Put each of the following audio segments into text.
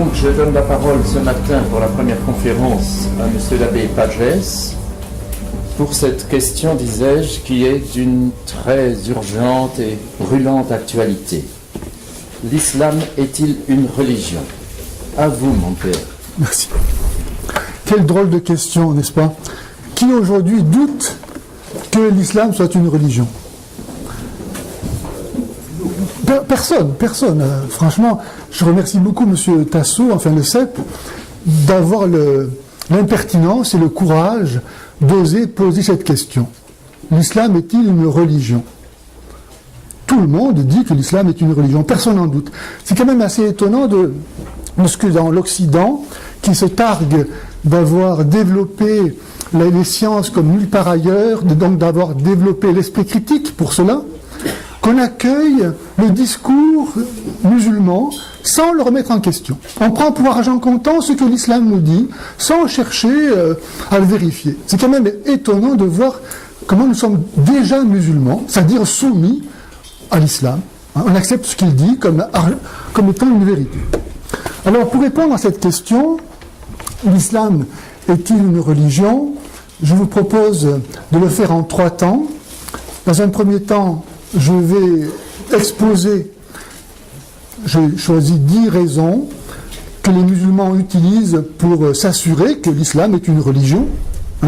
donc, je donne la parole ce matin pour la première conférence à M. l'abbé Pages pour cette question, disais-je, qui est d'une très urgente et brûlante actualité. L'islam est-il une religion? À vous, mon père. Merci. Quelle drôle de question, n'est-ce pas? Qui aujourd'hui doute que l'islam soit une religion? Personne. Franchement, je remercie beaucoup M. Tasso, enfin le CEP, d'avoir l'impertinence et le courage d'oser poser cette question. L'islam est-il une religion? Tout le monde dit que l'islam est une religion, personne n'en doute. C'est quand même assez étonnant parce que dans l'Occident, qui se targue d'avoir développé les sciences comme nulle part ailleurs, donc d'avoir développé l'esprit critique pour cela, qu'on accueille le discours musulman sans le remettre en question. On prend pour argent comptant ce que l'islam nous dit, sans chercher à le vérifier. C'est quand même étonnant de voir comment nous sommes déjà musulmans, c'est-à-dire soumis à l'islam. On accepte ce qu'il dit comme étant une vérité. Alors, pour répondre à cette question, l'islam est-il une religion? Je vous propose de le faire en 3 temps. Dans un premier temps, je vais exposer, j'ai choisi 10 raisons que les musulmans utilisent pour s'assurer que l'islam est une religion.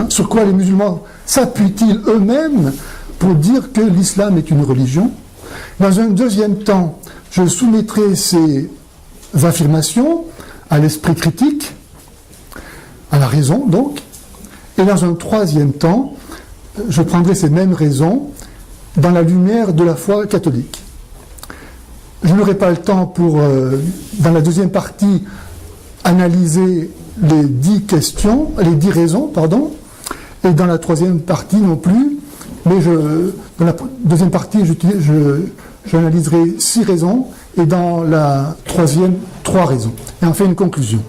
Sur quoi les musulmans s'appuient-ils eux-mêmes pour dire que l'islam est une religion? Dans un deuxième temps, je soumettrai ces affirmations à l'esprit critique, à la raison donc, et dans un troisième temps, je prendrai ces mêmes raisons dans la lumière de la foi catholique. Je n'aurai pas le temps pour, dans la deuxième partie, analyser les 10 questions, les 10 raisons, et dans la troisième partie non plus, mais dans la deuxième partie, j'analyserai 6 raisons, et dans la troisième, 3 raisons. Et enfin, une conclusion.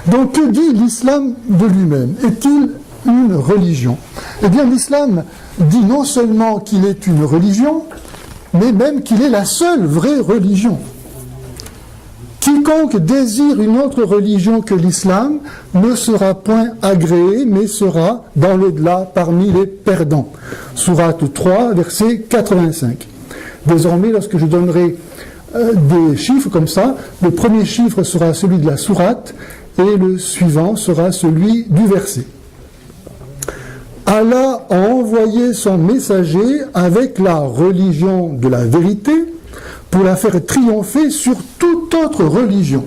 Donc, que dit l'islam de lui-même? Est-il une religion? Eh bien, l'islam dit non seulement qu'il est une religion, mais même qu'il est la seule vraie religion. Quiconque désire une autre religion que l'islam ne sera point agréé, mais sera dans l'au-delà parmi les perdants. Sourate 3, verset 85. Désormais, lorsque je donnerai des chiffres comme ça, le premier chiffre sera celui de la sourate et le suivant sera celui du verset. Allah a envoyé son messager avec la religion de la vérité pour la faire triompher sur toute autre religion.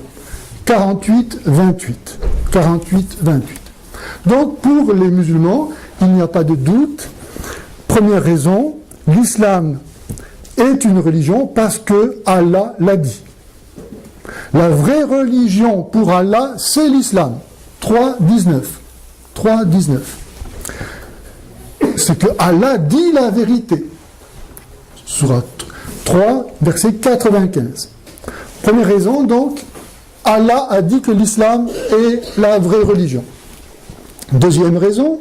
48-28. Donc pour les musulmans, il n'y a pas de doute. Première raison, l'islam est une religion parce que Allah l'a dit. La vraie religion pour Allah, c'est l'islam. 3.19. C'est que Allah dit la vérité. Sourate 3, verset 95. Première raison, donc, Allah a dit que l'islam est la vraie religion. Deuxième raison,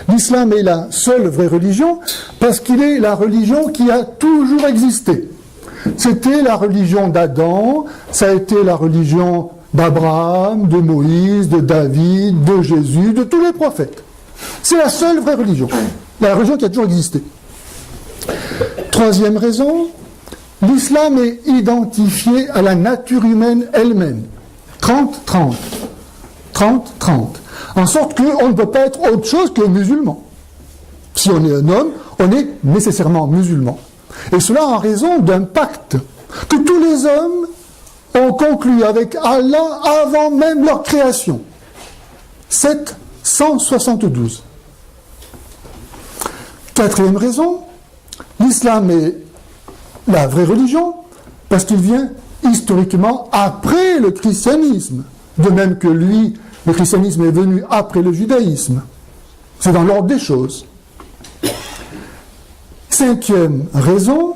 l'islam est la seule vraie religion parce qu'il est la religion qui a toujours existé. C'était la religion d'Adam, ça a été la religion d'Abraham, de Moïse, de David, de Jésus, de tous les prophètes. C'est la seule vraie religion. La religion qui a toujours existé. Troisième raison, l'islam est identifié à la nature humaine elle-même. 30-30. En sorte qu'on ne peut pas être autre chose que musulman. Si on est un homme, on est nécessairement musulman. Et cela en raison d'un pacte que tous les hommes ont conclu avec Allah avant même leur création. 772. Quatrième raison, l'islam est la vraie religion parce qu'il vient historiquement après le christianisme. De même que le christianisme est venu après le judaïsme. C'est dans l'ordre des choses. Cinquième raison,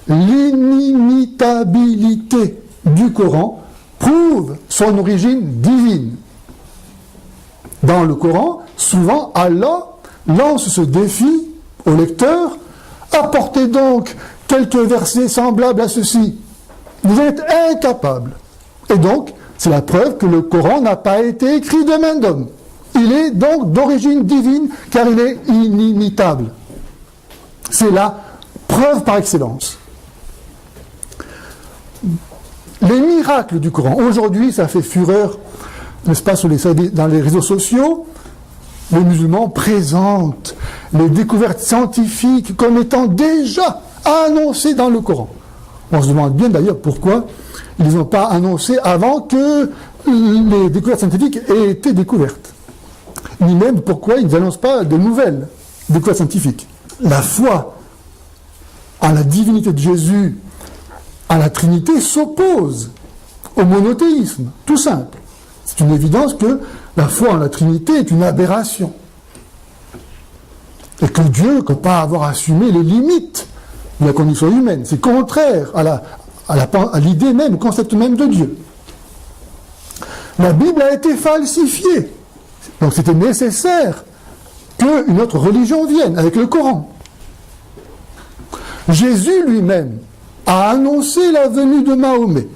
l'inimitabilité du Coran prouve son origine divine. Dans le Coran, souvent Allah lance ce défi au lecteur: apportez donc quelques versets semblables à ceci. Vous êtes incapable. Et donc, c'est la preuve que le Coran n'a pas été écrit de main d'homme. Il est donc d'origine divine, car il est inimitable. C'est la preuve par excellence. Les miracles du Coran, aujourd'hui, ça fait fureur, n'est-ce pas, dans les réseaux sociaux. Les musulmans présentent les découvertes scientifiques comme étant déjà annoncées dans le Coran. On se demande bien d'ailleurs pourquoi ils ne les ont pas annoncées avant que les découvertes scientifiques aient été découvertes. Ni même pourquoi ils n'annoncent pas de nouvelles découvertes scientifiques. La foi à la divinité de Jésus, à la Trinité, s'oppose au monothéisme, tout simple. C'est une évidence que la foi en la Trinité est une aberration. Et que Dieu ne peut pas avoir assumé les limites de la condition humaine. C'est contraire à l'idée même, au concept même de Dieu. La Bible a été falsifiée. Donc c'était nécessaire qu'une autre religion vienne avec le Coran. Jésus lui-même a annoncé la venue de Mahomet.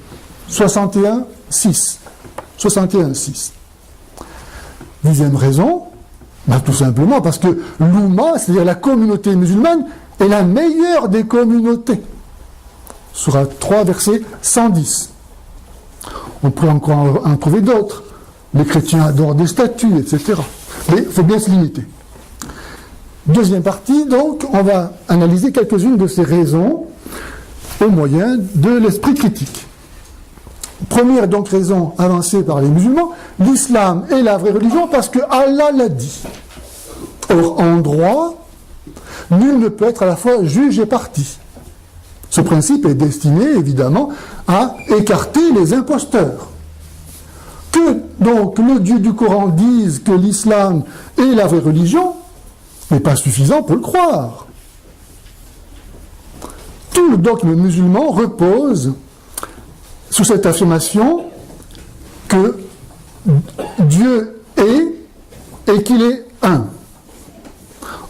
61-6. 61-6. Deuxième raison, tout simplement parce que l'Oumma, c'est-à-dire la communauté musulmane, est la meilleure des communautés. Sourate 3, verset 110. On pourrait encore en trouver d'autres. Les chrétiens adorent des statues, etc. Mais il faut bien se limiter. Deuxième partie, donc, on va analyser quelques-unes de ces raisons au moyen de l'esprit critique. Première donc raison avancée par les musulmans, l'islam est la vraie religion parce que Allah l'a dit. Or, en droit, nul ne peut être à la fois juge et partie. Ce principe est destiné, évidemment, à écarter les imposteurs. Que donc le Dieu du Coran dise que l'islam est la vraie religion n'est pas suffisant pour le croire. Tout le dogme musulman repose sur cette affirmation que Dieu est et qu'il est un.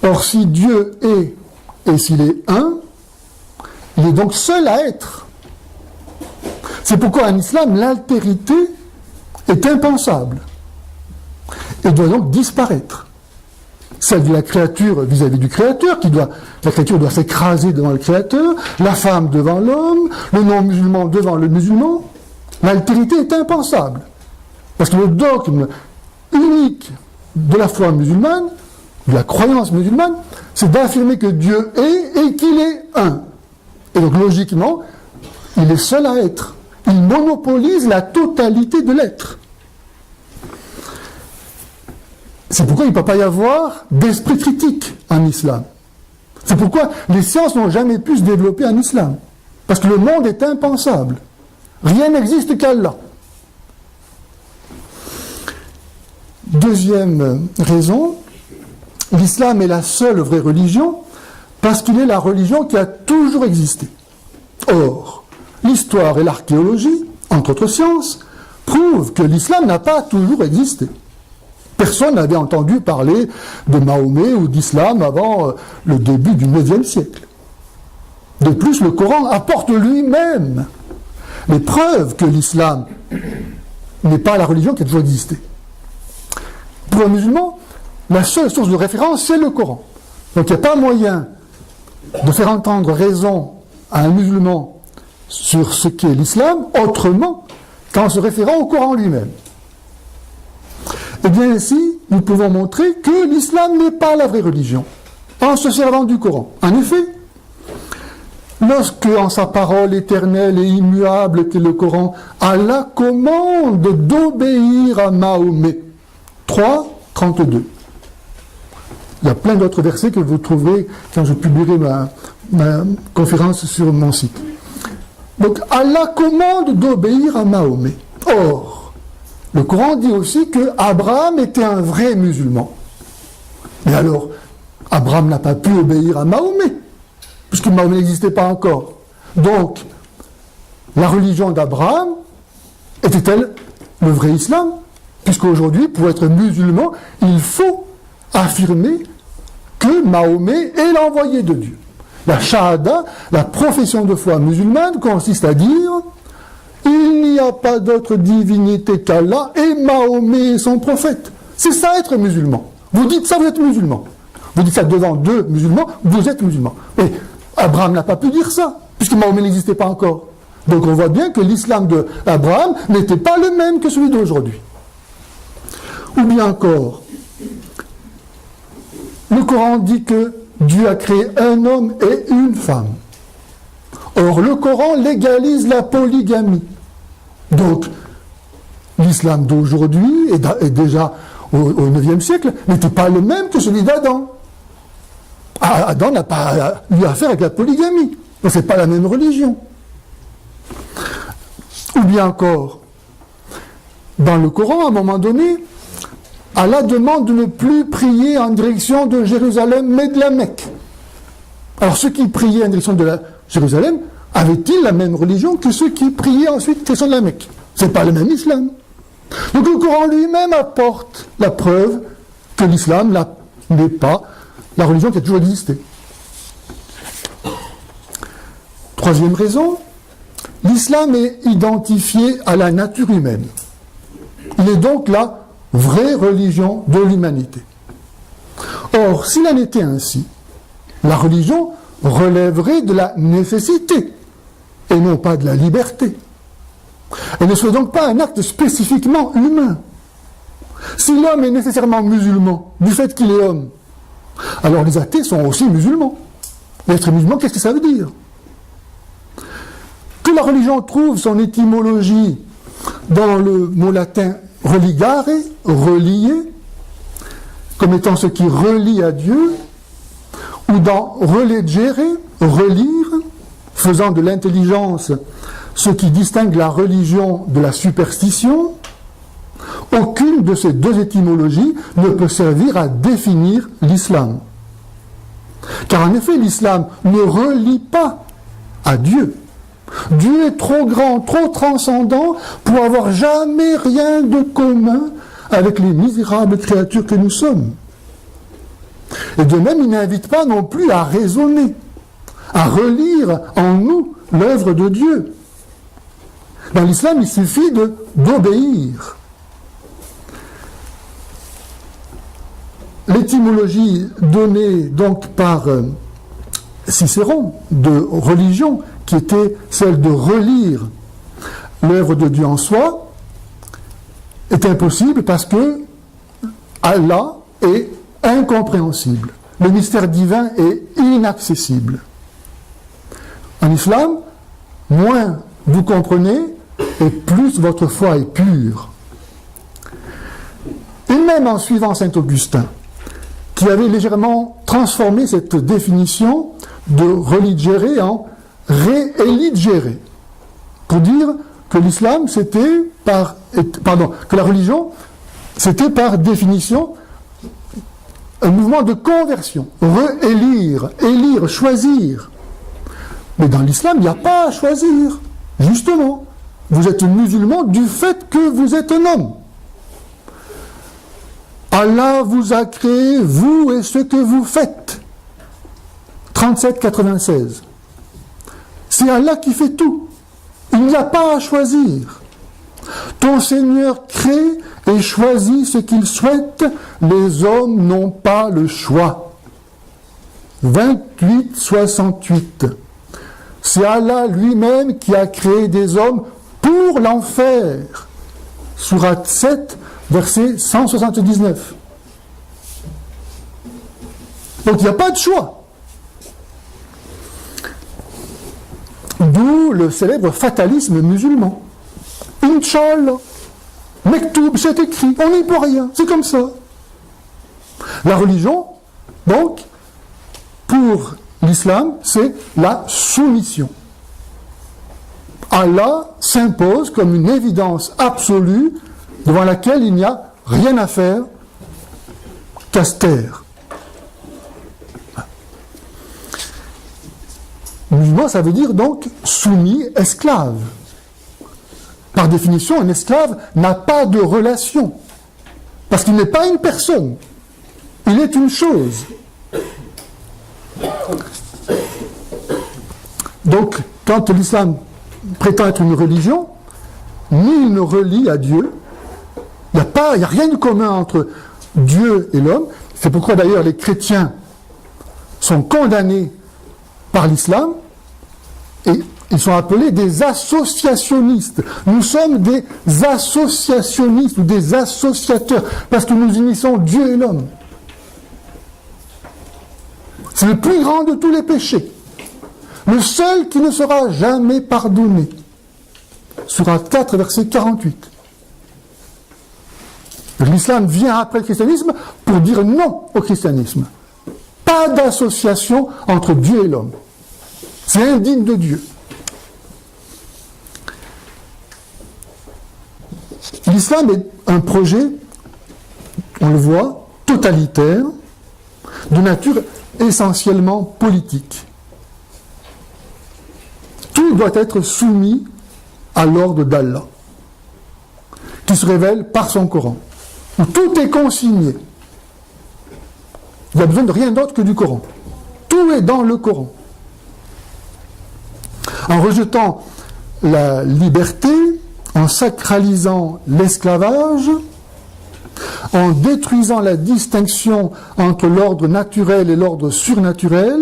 Or, si Dieu est et s'il est un, il est donc seul à être. C'est pourquoi en islam, l'altérité est impensable et doit donc disparaître. Celle de la créature vis-à-vis du créateur, la créature doit s'écraser devant le créateur, la femme devant l'homme, le non-musulman devant le musulman. L'altérité est impensable. Parce que le dogme unique de la foi musulmane, de la croyance musulmane, c'est d'affirmer que Dieu est et qu'il est un. Et donc logiquement, il est seul à être. Il monopolise la totalité de l'être. C'est pourquoi il ne peut pas y avoir d'esprit critique en islam. C'est pourquoi les sciences n'ont jamais pu se développer en islam. Parce que le monde est impensable. Rien n'existe qu'Allah. Deuxième raison, l'islam est la seule vraie religion parce qu'il est la religion qui a toujours existé. Or, l'histoire et l'archéologie, entre autres sciences, prouvent que l'islam n'a pas toujours existé. Personne n'avait entendu parler de Mahomet ou d'islam avant le début du IXe siècle. De plus, le Coran apporte lui-même les preuves que l'islam n'est pas la religion qui a toujours existé. Pour un musulman, la seule source de référence, c'est le Coran. Donc il n'y a pas moyen de faire entendre raison à un musulman sur ce qu'est l'islam autrement qu'en se référant au Coran lui-même. Et bien ainsi, nous pouvons montrer que l'islam n'est pas la vraie religion, en se servant du Coran. En effet, lorsque, en sa parole éternelle et immuable qu'est le Coran, Allah commande d'obéir à Mahomet. 3, 32. Il y a plein d'autres versets que vous trouverez quand je publierai ma conférence sur mon site. Donc, Allah commande d'obéir à Mahomet. Or, le Coran dit aussi que Abraham était un vrai musulman. Mais alors, Abraham n'a pas pu obéir à Mahomet, puisque Mahomet n'existait pas encore. Donc, la religion d'Abraham était-elle le vrai islam? Puisqu'aujourd'hui, pour être musulman, il faut affirmer que Mahomet est l'envoyé de Dieu. La shahada, la profession de foi musulmane, consiste à dire « Il il n'y a pas d'autre divinité qu'Allah et Mahomet est son prophète. C'est ça être musulman. Vous dites ça, vous êtes musulman. Vous dites ça devant deux musulmans, vous êtes musulman. Et Abraham n'a pas pu dire ça, puisque Mahomet n'existait pas encore. Donc on voit bien que l'islam d'Abraham n'était pas le même que celui d'aujourd'hui. Ou bien encore, le Coran dit que Dieu a créé un homme et une femme. Or, le Coran légalise la polygamie. Donc, l'islam d'aujourd'hui, et déjà au IXe siècle, n'était pas le même que celui d'Adam. Adam n'a pas eu affaire avec la polygamie. Donc, ce n'est pas la même religion. Ou bien encore, dans le Coran, à un moment donné, Allah demande de ne plus prier en direction de Jérusalem, mais de la Mecque. Alors ceux qui priaient en direction de Jérusalem, avaient-ils la même religion que ceux qui priaient ensuite en direction de la Mecque? Ce n'est pas le même islam. Donc le Coran lui-même apporte la preuve que l'islam n'est pas la religion qui a toujours existé. Troisième raison, l'islam est identifié à la nature humaine. Il est donc la vraie religion de l'humanité. Or, s'il en était ainsi, la religion relèverait de la nécessité et non pas de la liberté. Elle ne serait donc pas un acte spécifiquement humain. Si l'homme est nécessairement musulman, du fait qu'il est homme, alors les athées sont aussi musulmans. Être musulman, qu'est-ce que ça veut dire? Que la religion trouve son étymologie dans le mot latin religare, relier, comme étant ce qui relie à Dieu, ou dans relegere, relire, faisant de l'intelligence ce qui distingue la religion de la superstition, aucune de ces deux étymologies ne peut servir à définir l'islam. Car en effet, l'islam ne relie pas à Dieu. Dieu est trop grand, trop transcendant pour avoir jamais rien de commun avec les misérables créatures que nous sommes. Et de même, il n'invite pas non plus à raisonner, à relire en nous l'œuvre de Dieu. Dans l'islam, il suffit d'obéir. L'étymologie donnée donc par Cicéron de religion, qui était celle de relire l'œuvre de Dieu en soi, est impossible parce que Allah est incompréhensible. Le mystère divin est inaccessible. En islam, moins vous comprenez et plus votre foi est pure. Et même en suivant saint Augustin, qui avait légèrement transformé cette définition de religere en re-eligere, pour dire que l'islam que la religion c'était par définition un mouvement de conversion, re-élire, élire, choisir. Mais dans l'islam, il n'y a pas à choisir, justement. Vous êtes musulman du fait que vous êtes un homme. Allah vous a créé, vous et ce que vous faites. 37,96. C'est Allah qui fait tout. Il n'y a pas à choisir. Ton Seigneur crée et choisit ce qu'il souhaite. Les hommes n'ont pas le choix. 28,68. C'est Allah lui-même qui a créé des hommes pour l'enfer. Sourate 7, verset 179. Donc il n'y a pas de choix. D'où le célèbre fatalisme musulman. Inch'Allah, Mektoub, c'est écrit, on n'y peut rien, c'est comme ça. La religion, donc, pour l'islam, c'est la soumission. Allah s'impose comme une évidence absolue devant laquelle il n'y a rien à faire qu'à se taire. Musulman, ça veut dire donc soumis, esclave. Par définition, un esclave n'a pas de relation, parce qu'il n'est pas une personne, il est une chose. Donc, quand l'islam prétend être une religion, nul ne relie à Dieu. Il n'y a rien de commun entre Dieu et l'homme. C'est pourquoi d'ailleurs les chrétiens sont condamnés par l'islam et ils sont appelés des associationnistes. Nous sommes des associationnistes ou des associateurs parce que nous unissons Dieu et l'homme. C'est le plus grand de tous les péchés. Le seul qui ne sera jamais pardonné. Sourate 4, verset 48. L'islam vient après le christianisme pour dire non au christianisme. Pas d'association entre Dieu et l'homme. C'est indigne de Dieu. L'islam est un projet, on le voit, totalitaire, de nature essentiellement politique. Tout doit être soumis à l'ordre d'Allah, qui se révèle par son Coran, où tout est consigné. Il n'y a besoin de rien d'autre que du Coran. Tout est dans le Coran. En rejetant la liberté, en sacralisant l'esclavage, en détruisant la distinction entre l'ordre naturel et l'ordre surnaturel,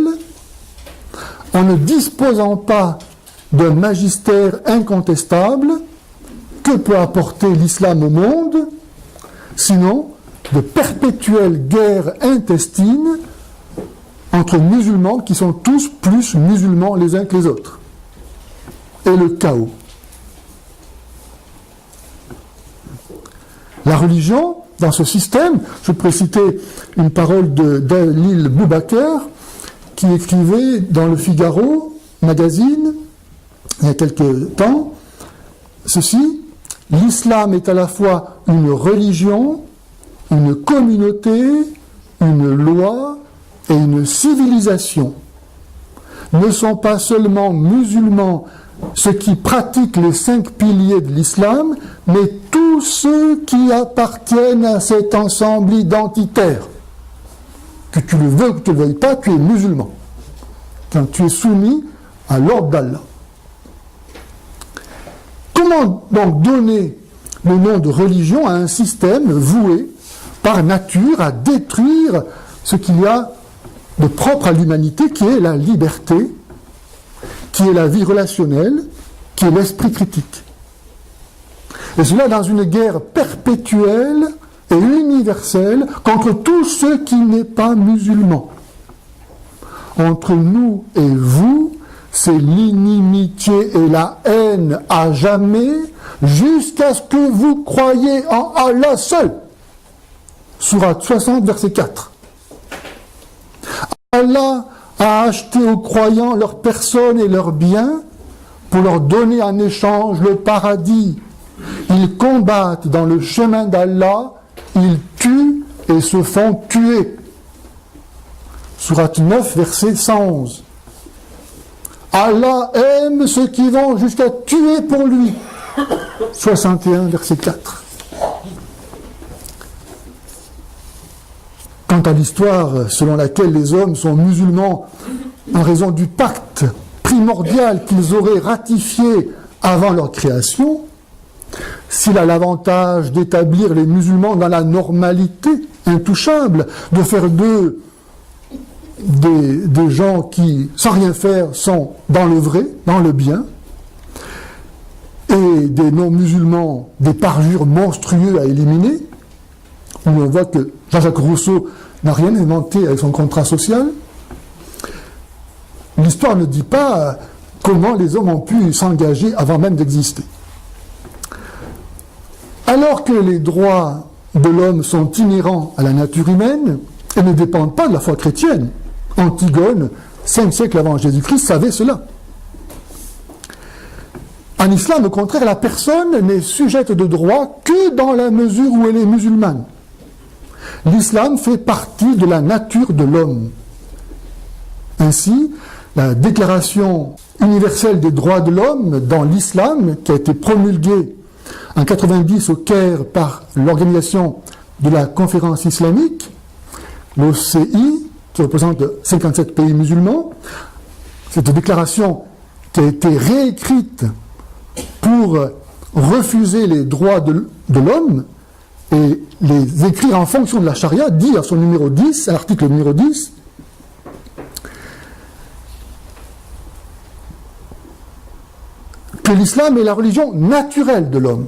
en ne disposant pas d'un magistère incontestable, que peut apporter l'islam au monde, sinon de perpétuelles guerres intestines entre musulmans qui sont tous plus musulmans les uns que les autres, et le chaos. La religion, dans ce système, je pourrais citer une parole d'Alil Boubaker, qui écrivait dans le Figaro magazine, il y a quelque temps, ceci: l'islam est à la fois une religion, une communauté, une loi et une civilisation. Ne sont pas seulement musulmans ceux qui pratiquent les 5 piliers de l'islam, mais tous ceux qui appartiennent à cet ensemble identitaire. Que tu le veux ou que tu ne le veuilles pas, tu es musulman. Quand tu es soumis à l'ordre d'Allah. Comment donc donner le nom de religion à un système voué par nature à détruire ce qu'il y a de propre à l'humanité, qui est la liberté, qui est la vie relationnelle, qui est l'esprit critique. Et cela dans une guerre perpétuelle et universelle contre tous ceux qui n'est pas musulmans. Entre nous et vous, c'est l'inimitié et la haine à jamais, jusqu'à ce que vous croyiez en Allah seul. Sourate 60, verset 4. Allah a acheté aux croyants leurs personnes et leurs biens pour leur donner en échange le paradis. Ils combattent dans le chemin d'Allah, ils tuent et se font tuer. Sourate 9, verset 111. Allah aime ceux qui vont jusqu'à tuer pour lui. 61, verset 4. Quant à l'histoire selon laquelle les hommes sont musulmans en raison du pacte primordial qu'ils auraient ratifié avant leur création, s'il a l'avantage d'établir les musulmans dans la normalité intouchable, de faire d'eux des gens qui, sans rien faire, sont dans le vrai, dans le bien, et des non-musulmans, des parjures monstrueux à éliminer, où on voit que Jean-Jacques Rousseau n'a rien inventé avec son contrat social. L'histoire ne dit pas comment les hommes ont pu s'engager avant même d'exister. Alors que les droits de l'homme sont inhérents à la nature humaine et ne dépendent pas de la foi chrétienne, Antigone, 5 siècles avant Jésus-Christ, savait cela. En islam, au contraire, la personne n'est sujette de droit que dans la mesure où elle est musulmane. L'islam fait partie de la nature de l'homme. Ainsi, la Déclaration universelle des droits de l'homme dans l'islam, qui a été promulguée en 90 au Caire par l'organisation de la conférence islamique, l'OCI, qui représente 57 pays musulmans, cette déclaration qui a été réécrite pour refuser les droits de l'homme et les écrire en fonction de la charia, dit à son numéro 10, à l'article numéro 10, que l'islam est la religion naturelle de l'homme.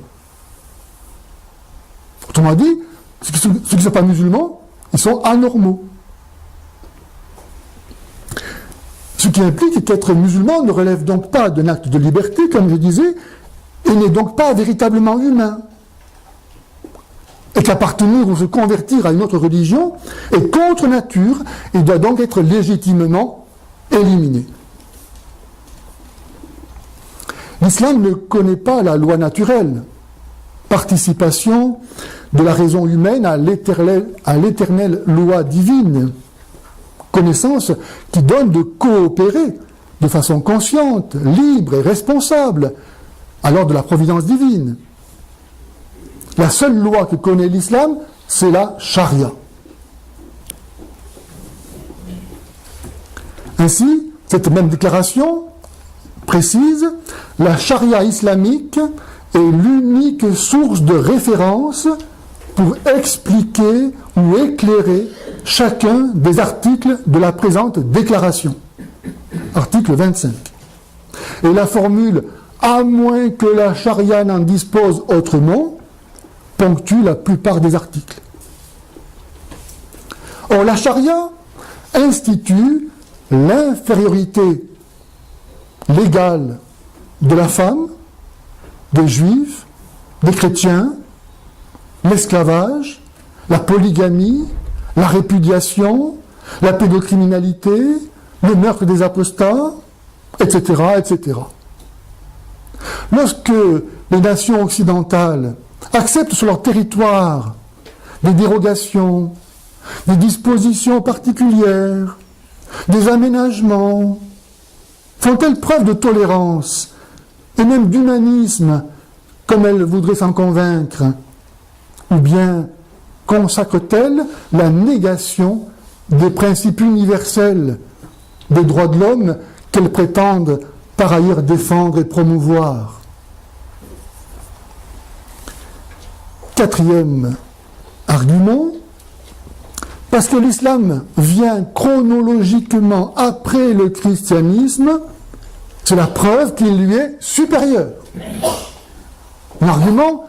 Autrement dit, ceux qui ne sont pas musulmans, ils sont anormaux. Ce qui implique qu'être musulman ne relève donc pas d'un acte de liberté, comme je disais, et n'est donc pas véritablement humain. Et qu'appartenir ou se convertir à une autre religion est contre nature et doit donc être légitimement éliminé. L'islam ne connaît pas la loi naturelle, participation de la raison humaine à l'éternelle loi divine, connaissance qui donne de coopérer de façon consciente, libre et responsable à l'ordre de la providence divine. La seule loi que connaît l'islam, c'est la charia. Ainsi, cette même déclaration précise, la charia islamique est l'unique source de référence pour expliquer ou éclairer chacun des articles de la présente déclaration. Article 25. Et la formule « à moins que la charia n'en dispose autrement » ponctue la plupart des articles. Or, la charia institue l'infériorité légale de la femme, des juifs, des chrétiens, l'esclavage, la polygamie, la répudiation, la pédocriminalité, le meurtre des apostats, etc., etc. Lorsque les nations occidentales acceptent sur leur territoire des dérogations, des dispositions particulières, des aménagements, font-elles preuve de tolérance et même d'humanisme comme elles voudraient s'en convaincre, ou bien consacrent-elles la négation des principes universels des droits de l'homme qu'elles prétendent par ailleurs défendre et promouvoir? Quatrième argument, parce que l'islam vient chronologiquement après le christianisme, c'est la preuve qu'il lui est supérieur. Un argument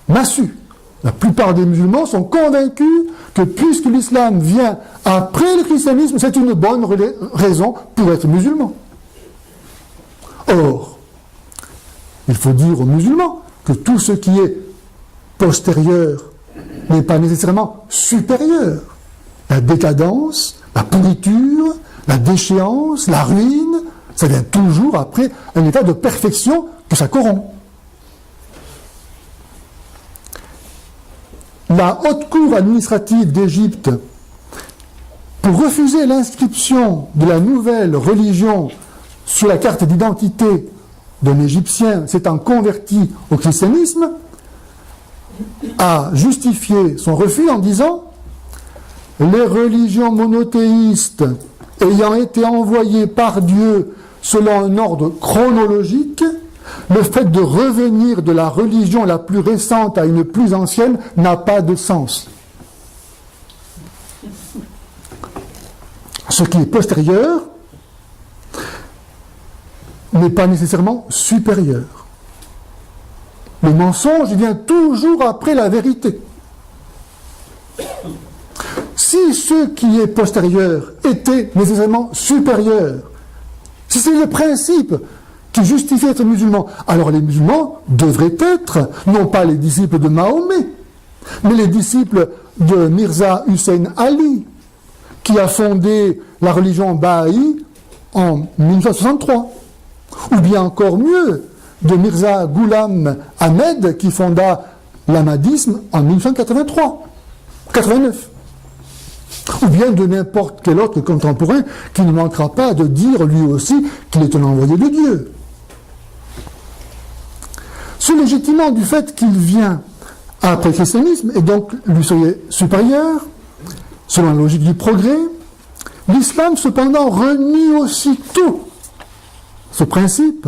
massu. La plupart des musulmans sont convaincus que puisque l'islam vient après le christianisme, c'est une bonne raison pour être musulman. Or, il faut dire aux musulmans que tout ce qui est postérieur n'est pas nécessairement supérieur. La décadence, la pourriture, la déchéance, la ruine, ça vient toujours après un état de perfection que ça corrompt. La haute cour administrative d'Égypte, pour refuser l'inscription de la nouvelle religion sur la carte d'identité d'un Égyptien s'étant converti au christianisme, a justifié son refus en disant « Les religions monothéistes ayant été envoyées par Dieu selon un ordre chronologique, le fait de revenir de la religion la plus récente à une plus ancienne n'a pas de sens. » Ce qui est postérieur n'est pas nécessairement supérieur. Le mensonge vient toujours après la vérité. Si ce qui est postérieur était nécessairement supérieur, si c'est le principe qui justifie être musulman, alors les musulmans devraient être, non pas les disciples de Mahomet, mais les disciples de Mirza Hussein Ali, qui a fondé la religion Baha'i en 1963. Ou bien encore mieux, de Mirza Ghulam Ahmed, qui fonda l'ahmadisme en 1989. Ou bien de n'importe quel autre contemporain qui ne manquera pas de dire lui aussi qu'il est un envoyé de Dieu. Se légitimant du fait qu'il vient après le christianisme et donc lui serait supérieur, selon la logique du progrès, l'islam cependant renie aussitôt ce principe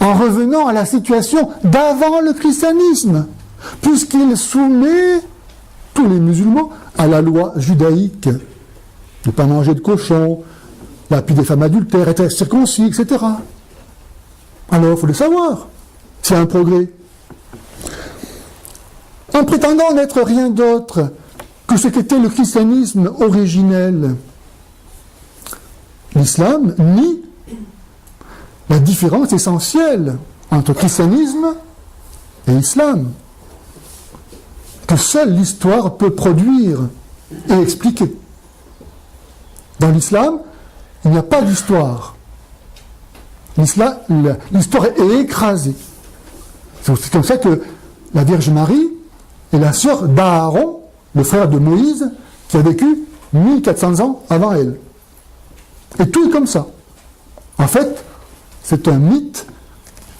en revenant à la situation d'avant le christianisme, puisqu'il soumet tous les musulmans à la loi judaïque. Ne pas manger de cochon, l'appui des femmes adultères, être circoncis, etc. Alors, il faut le savoir. C'est un progrès. En prétendant n'être rien d'autre que ce qu'était le christianisme originel, l'islam nie la différence essentielle entre christianisme et islam, que seule l'histoire peut produire et expliquer. Dans l'islam, il n'y a pas d'histoire. L'histoire est écrasée. C'est comme ça que la Vierge Marie est la sœur d'Aaron, le frère de Moïse, qui a vécu 1400 ans avant elle. Et tout est comme ça. En fait, c'est un mythe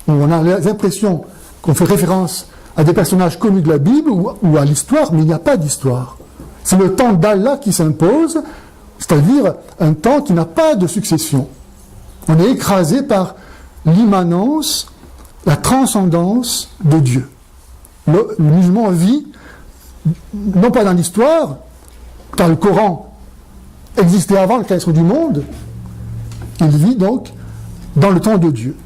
où on a l'impression qu'on fait référence à des personnages connus de la Bible ou à l'histoire, mais il n'y a pas d'histoire. C'est le temps d'Allah qui s'impose, c'est-à-dire un temps qui n'a pas de succession. On est écrasé par l'immanence, la transcendance de Dieu. Le musulman vit, non pas dans l'histoire, car le Coran existait avant le création du monde, il vit donc dans le temps de Dieu.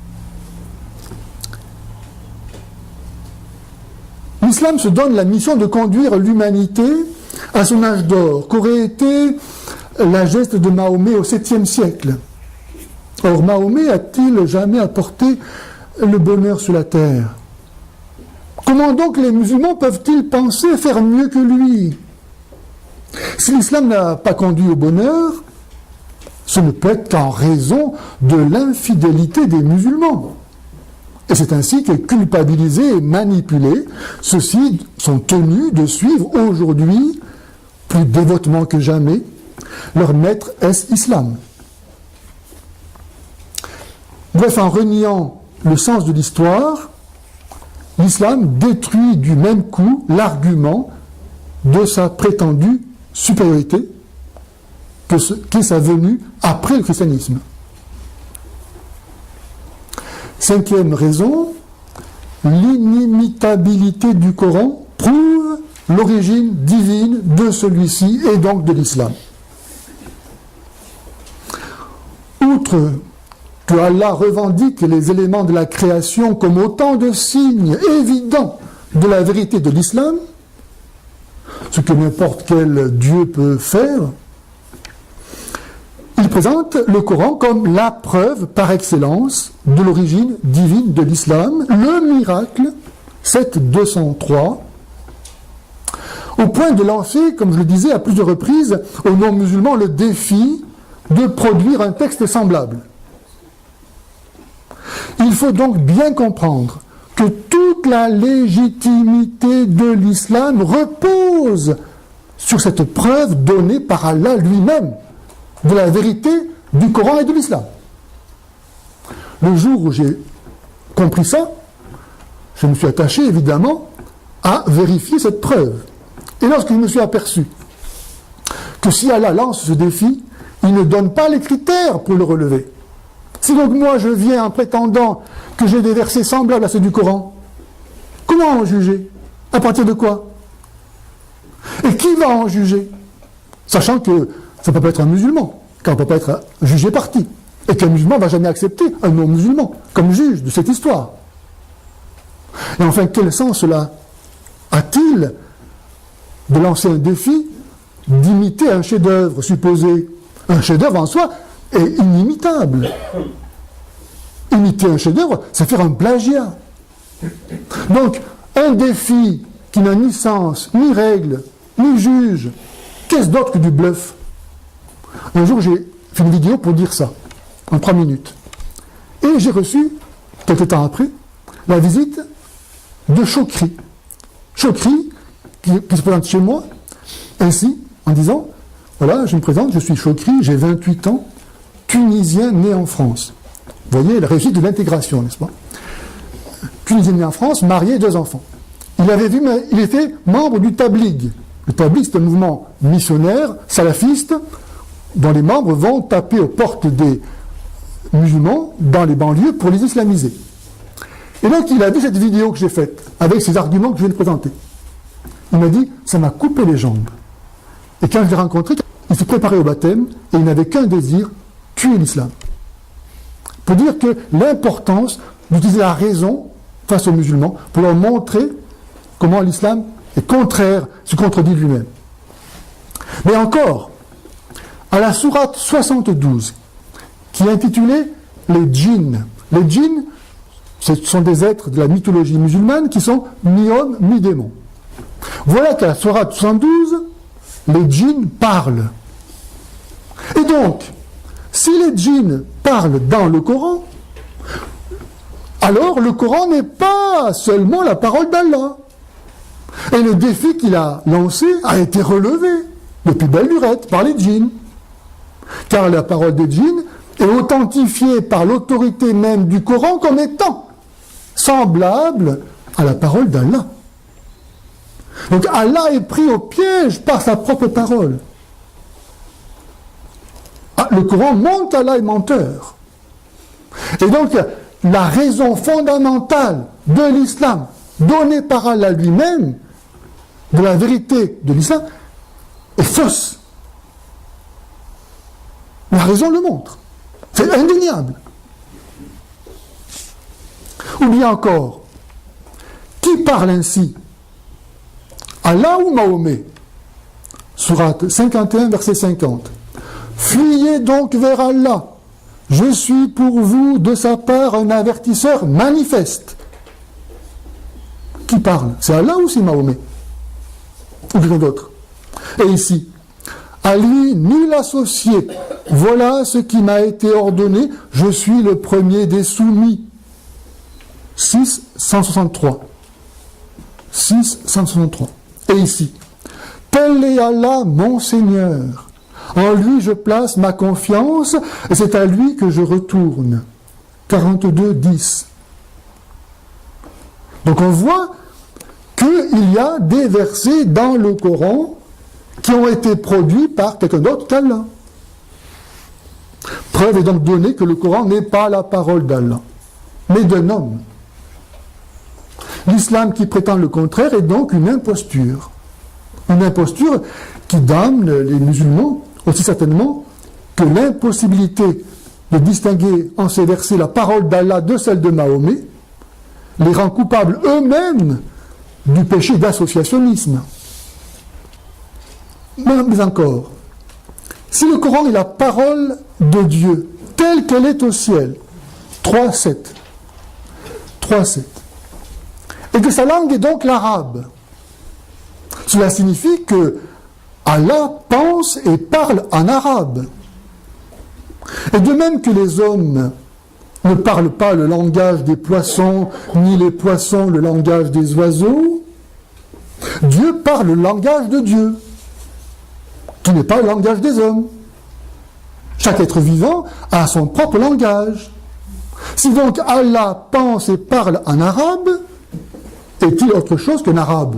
L'islam se donne la mission de conduire l'humanité à son âge d'or, qu'aurait été la geste de Mahomet au 7e siècle. Or, Mahomet a-t-il jamais apporté le bonheur sur la terre? Comment donc les musulmans peuvent-ils penser faire mieux que lui? Si l'islam n'a pas conduit au bonheur, ce ne peut être qu'en raison de l'infidélité des musulmans. Et c'est ainsi que, culpabilisés et manipulés, ceux-ci sont tenus de suivre aujourd'hui, plus dévotement que jamais, leur maître est l'islam. Bref, en reniant le sens de l'histoire, l'islam détruit du même coup l'argument de sa prétendue supériorité qu'est sa venue après le christianisme. Cinquième raison, l'inimitabilité du Coran prouve l'origine divine de celui-ci et donc de l'islam. Outre que Allah revendique les éléments de la création comme autant de signes évidents de la vérité de l'islam, ce que n'importe quel Dieu peut faire, il présente le Coran comme la preuve par excellence de l'origine divine de l'islam, le miracle 7.203, au point de lancer, comme je le disais à plusieurs reprises, aux non-musulmans le défi de produire un texte semblable. Il faut donc bien comprendre que toute la légitimité de l'islam repose sur cette preuve donnée par Allah lui-même de la vérité du Coran et de l'islam. Le jour où j'ai compris ça, je me suis attaché évidemment à vérifier cette preuve. Et lorsque je me suis aperçu que si Allah lance ce défi, il ne donne pas les critères pour le relever. Si donc moi je viens en prétendant que j'ai des versets semblables à ceux du Coran, comment en juger? À partir de quoi? Et qui va en juger? Sachant que ça ne peut pas être un musulman, car on ne peut pas être jugé parti. Et qu'un musulman ne va jamais accepter un non-musulman comme juge de cette histoire. Et enfin, quel sens cela a-t-il de lancer un défi d'imiter un chef-d'œuvre supposé? Un chef-d'œuvre en soi est inimitable. Imiter un chef-d'œuvre, c'est faire un plagiat. Donc, un défi qui n'a ni sens, ni règle, ni juge, qu'est-ce d'autre que du bluff? Un jour, j'ai fait une vidéo pour dire ça, en 3 minutes. Et j'ai reçu, quelques temps après, la visite de Chokri. Chokri, qui se présente chez moi, ainsi, en disant, voilà, je me présente, je suis Chokri, j'ai 28 ans, Tunisien né en France. Vous voyez, la réussite de l'intégration, n'est-ce pas? Tunisien né en France, marié, 2 enfants. Il était membre du Tabligh. Le Tabligh, c'est un mouvement missionnaire, salafiste, dont les membres vont taper aux portes des musulmans dans les banlieues pour les islamiser. Et donc il a vu cette vidéo que j'ai faite, avec ces arguments que je viens de présenter. Il m'a dit, ça m'a coupé les jambes. Et quand je l'ai rencontré, il s'est préparé au baptême, et il n'avait qu'un désir, tuer l'islam. Pour dire que l'importance d'utiliser la raison face aux musulmans, pour leur montrer comment l'islam est contraire, se contredit lui-même. Mais encore, à la sourate 72, qui est intitulée les djinns. Les djinns, ce sont des êtres de la mythologie musulmane qui sont mi-hommes, mi-démons. Voilà qu'à la sourate 72, les djinns parlent. Et donc, si les djinns parlent dans le Coran, alors le Coran n'est pas seulement la parole d'Allah. Et le défi qu'il a lancé a été relevé depuis belle lurette par les djinns. Car la parole des djinns est authentifiée par l'autorité même du Coran comme étant semblable à la parole d'Allah. Donc Allah est pris au piège par sa propre parole. Le Coran montre qu'Allah est menteur. Et donc, la raison fondamentale de l'islam, donnée par Allah lui-même, de la vérité de l'islam, est fausse. La raison le montre. C'est indéniable. Ou bien encore, qui parle ainsi? Allah ou Mahomet? Sourate 51, verset 50. Fuyez donc vers Allah. Je suis pour vous de sa part un avertisseur manifeste. Qui parle? C'est Allah ou c'est Mahomet? Ou quelqu'un d'autre? Et ici, à lui, nul associé. Voilà ce qui m'a été ordonné. Je suis le premier des soumis. 663. 663. Et ici, tel est Allah, mon Seigneur. En lui, je place ma confiance, et c'est à lui que je retourne. 42, 10. Donc on voit qu'il y a des versets dans le Coran qui ont été produits par quelqu'un d'autre qu'Allah. Preuve est donc donnée que le Coran n'est pas la parole d'Allah, mais d'un homme. L'islam qui prétend le contraire est donc une imposture. Une imposture qui damne les musulmans aussi certainement que l'impossibilité de distinguer en ces versets la parole d'Allah de celle de Mahomet les rend coupables eux-mêmes du péché d'associationnisme. Mais encore, si le Coran est la parole de Dieu telle qu'elle est au ciel, 3.7, et que sa langue est donc l'arabe, cela signifie que Allah pense et parle en arabe. Et de même que les hommes ne parlent pas le langage des poissons, ni les poissons le langage des oiseaux, Dieu parle le langage de Dieu, qui n'est pas le langage des hommes. Chaque être vivant a son propre langage. Si donc Allah pense et parle en arabe, est-il autre chose qu'un arabe ?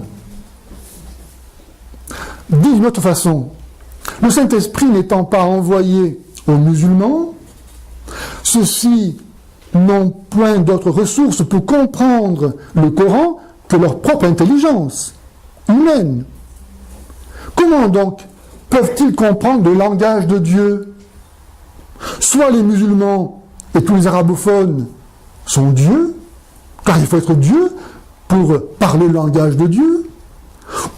Dit d'une autre façon, le Saint-Esprit n'étant pas envoyé aux musulmans, ceux-ci n'ont point d'autres ressources pour comprendre le Coran que leur propre intelligence humaine. Comment donc peuvent-ils comprendre le langage de Dieu? Soit les musulmans et tous les arabophones sont Dieu, car il faut être Dieu pour parler le langage de Dieu,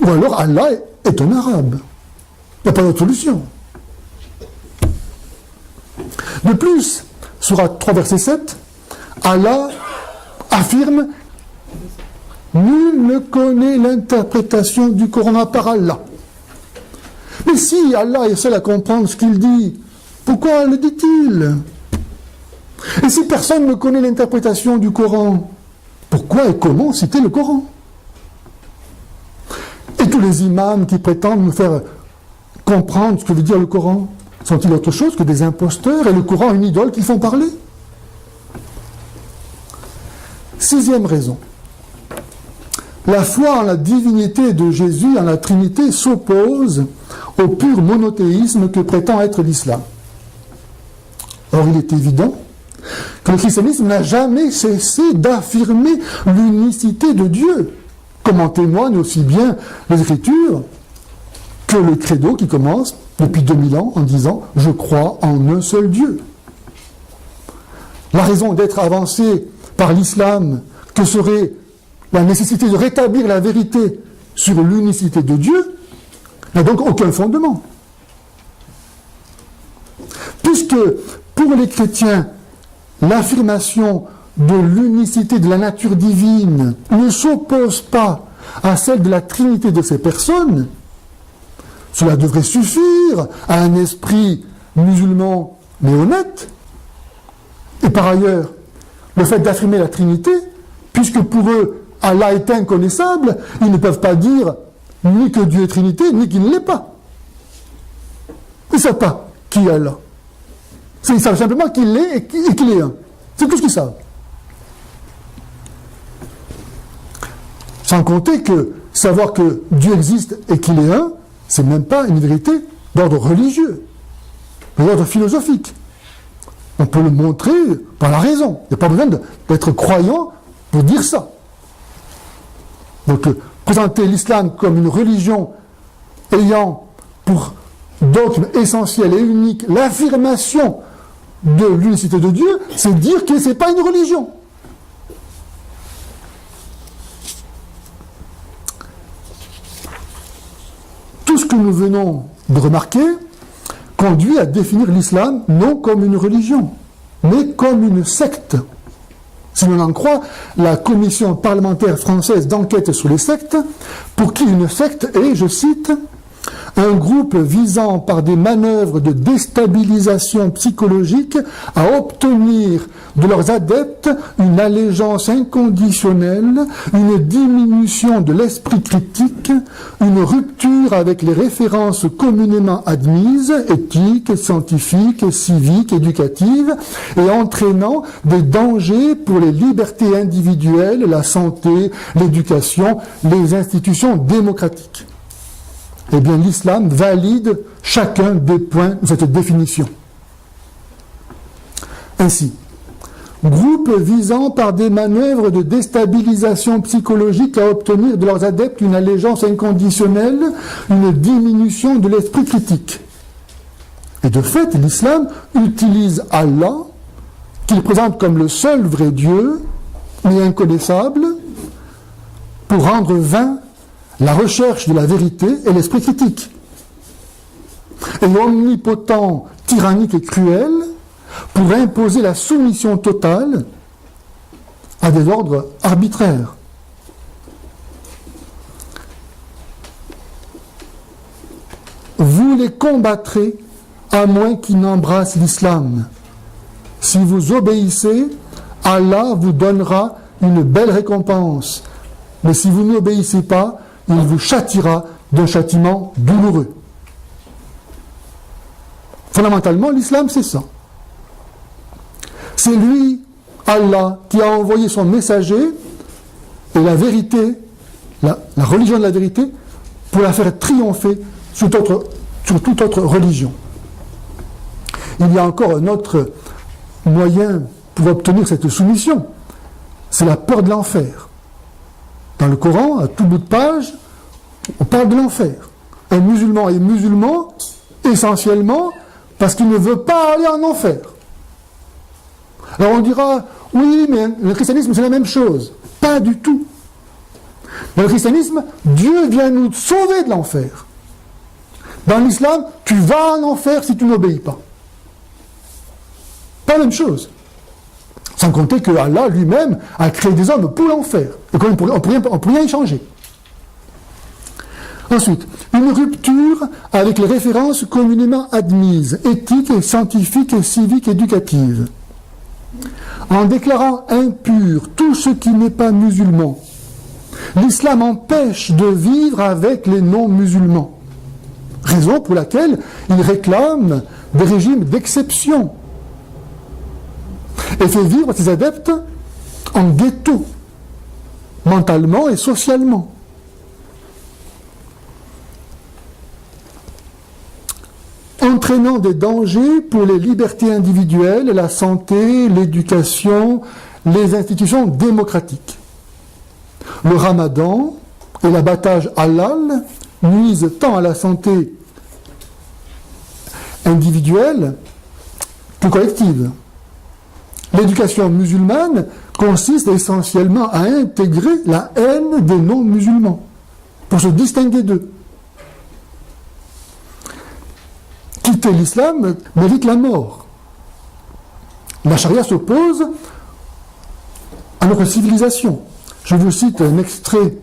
ou alors Allah est un arabe. Il n'y a pas d'autre solution. De plus, sourate 3, verset 7, Allah affirme « Nul ne connaît l'interprétation du Coran à part Allah ». Mais si Allah est seul à comprendre ce qu'il dit, pourquoi le dit-il? Et si personne ne connaît l'interprétation du Coran, pourquoi et comment citer le Coran? Et tous les imams qui prétendent nous faire comprendre ce que veut dire le Coran, sont-ils autre chose que des imposteurs et le Coran une idole qu'ils font parler? Sixième raison. La foi en la divinité de Jésus, en la Trinité, s'oppose au pur monothéisme que prétend être l'islam. Or, il est évident que le christianisme n'a jamais cessé d'affirmer l'unicité de Dieu, comme en témoignent aussi bien les Écritures que le credo qui commence depuis 2000 ans en disant « Je crois en un seul Dieu ». La raison d'être avancée par l'islam que serait la nécessité de rétablir la vérité sur l'unicité de Dieu n'a donc aucun fondement. Puisque pour les chrétiens, l'affirmation de l'unicité de la nature divine ne s'oppose pas à celle de la Trinité de ces personnes, cela devrait suffire à un esprit musulman mais honnête. Et par ailleurs, le fait d'affirmer la Trinité, puisque pour eux, Allah est inconnaissable, ils ne peuvent pas dire ni que Dieu est Trinité, ni qu'il ne l'est pas. Ils ne savent pas qui est Allah. Ils savent simplement qu'il l'est et qu'il est un. C'est tout ce qu'ils savent. Sans compter que savoir que Dieu existe et qu'il est un, c'est même pas une vérité d'ordre religieux, d'ordre philosophique. On peut le montrer par la raison. Il n'y a pas besoin d'être croyant pour dire ça. Donc, présenter l'islam comme une religion ayant pour dogme essentiel et unique l'affirmation de l'unicité de Dieu, c'est dire que ce n'est pas une religion. Tout ce que nous venons de remarquer conduit à définir l'islam non comme une religion, mais comme une secte. Si l'on en croit la commission parlementaire française d'enquête sur les sectes, pour qui une secte est, je cite, un groupe visant par des manœuvres de déstabilisation psychologique à obtenir de leurs adeptes une allégeance inconditionnelle, une diminution de l'esprit critique, une rupture avec les références communément admises, éthiques, scientifiques, civiques, éducatives, et entraînant des dangers pour les libertés individuelles, la santé, l'éducation, les institutions démocratiques. Eh bien, l'islam valide chacun des points de cette définition. Ainsi, groupe visant par des manœuvres de déstabilisation psychologique à obtenir de leurs adeptes une allégeance inconditionnelle, une diminution de l'esprit critique. Et de fait, l'islam utilise Allah, qu'il présente comme le seul vrai Dieu, mais inconnaissable, pour rendre vain la recherche de la vérité et l'esprit critique. Et omnipotent, tyrannique et cruel, pour imposer la soumission totale à des ordres arbitraires. Vous les combattrez à moins qu'ils n'embrassent l'islam. Si vous obéissez, Allah vous donnera une belle récompense. Mais si vous n'obéissez pas, il vous châtiera d'un châtiment douloureux. Fondamentalement, l'islam, c'est ça. C'est lui, Allah, qui a envoyé son messager et la vérité, la religion de la vérité, pour la faire triompher sur toute autre religion. Il y a encore un autre moyen pour obtenir cette soumission, c'est la peur de l'enfer. Dans le Coran, à tout bout de page, on parle de l'enfer. Un musulman est musulman essentiellement parce qu'il ne veut pas aller en enfer. Alors on dira, oui, mais le christianisme c'est la même chose. Pas du tout. Dans le christianisme, Dieu vient nous sauver de l'enfer. Dans l'islam, tu vas en enfer si tu n'obéis pas. Pas la même chose. Sans compter que Allah lui-même a créé des hommes pour l'enfer. Et qu'on ne peut rien y changer. Ensuite, une rupture avec les références communément admises, éthiques, scientifiques, civiques, éducatives. En déclarant impur tout ce qui n'est pas musulman, l'islam empêche de vivre avec les non-musulmans. Raison pour laquelle il réclame des régimes d'exception et fait vivre ses adeptes en ghetto, mentalement et socialement. En entraînant des dangers pour les libertés individuelles, la santé, l'éducation, les institutions démocratiques. Le ramadan et l'abattage halal nuisent tant à la santé individuelle que collective. L'éducation musulmane consiste essentiellement à intégrer la haine des non-musulmans pour se distinguer d'eux. Quitter l'islam mérite la mort. La charia s'oppose à notre civilisation. Je vous cite un extrait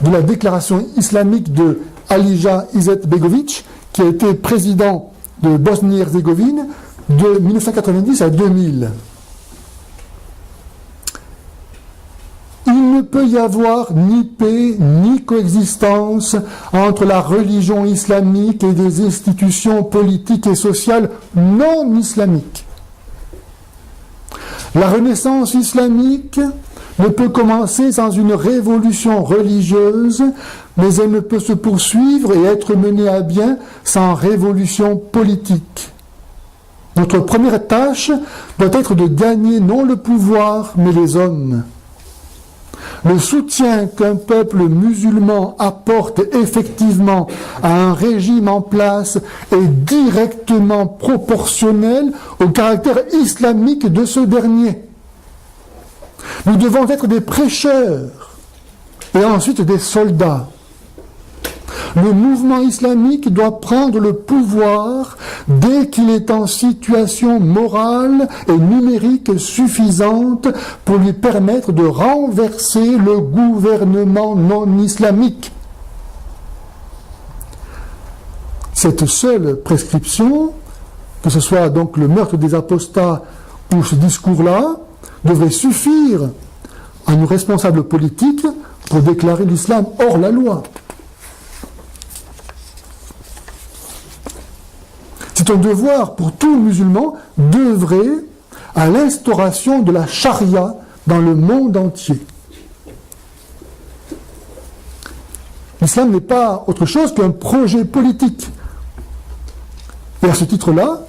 de la déclaration islamique de Alija Izetbegovic, qui a été président de Bosnie-Herzégovine de 1990 à 2000. Il ne peut y avoir ni paix ni coexistence entre la religion islamique et des institutions politiques et sociales non islamiques. La renaissance islamique ne peut commencer sans une révolution religieuse, mais elle ne peut se poursuivre et être menée à bien sans révolution politique. Notre première tâche doit être de gagner non le pouvoir, mais les hommes. Le soutien qu'un peuple musulman apporte effectivement à un régime en place est directement proportionnel au caractère islamique de ce dernier. Nous devons être des prêcheurs et ensuite des soldats. Le mouvement islamique doit prendre le pouvoir dès qu'il est en situation morale et numérique suffisante pour lui permettre de renverser le gouvernement non islamique. Cette seule prescription, que ce soit donc le meurtre des apostats ou ce discours-là, devrait suffire à nos responsables politiques pour déclarer l'islam hors la loi. C'est un devoir pour tout musulman d'œuvrer à l'instauration de la charia dans le monde entier. L'islam n'est pas autre chose qu'un projet politique. Et à ce titre-là,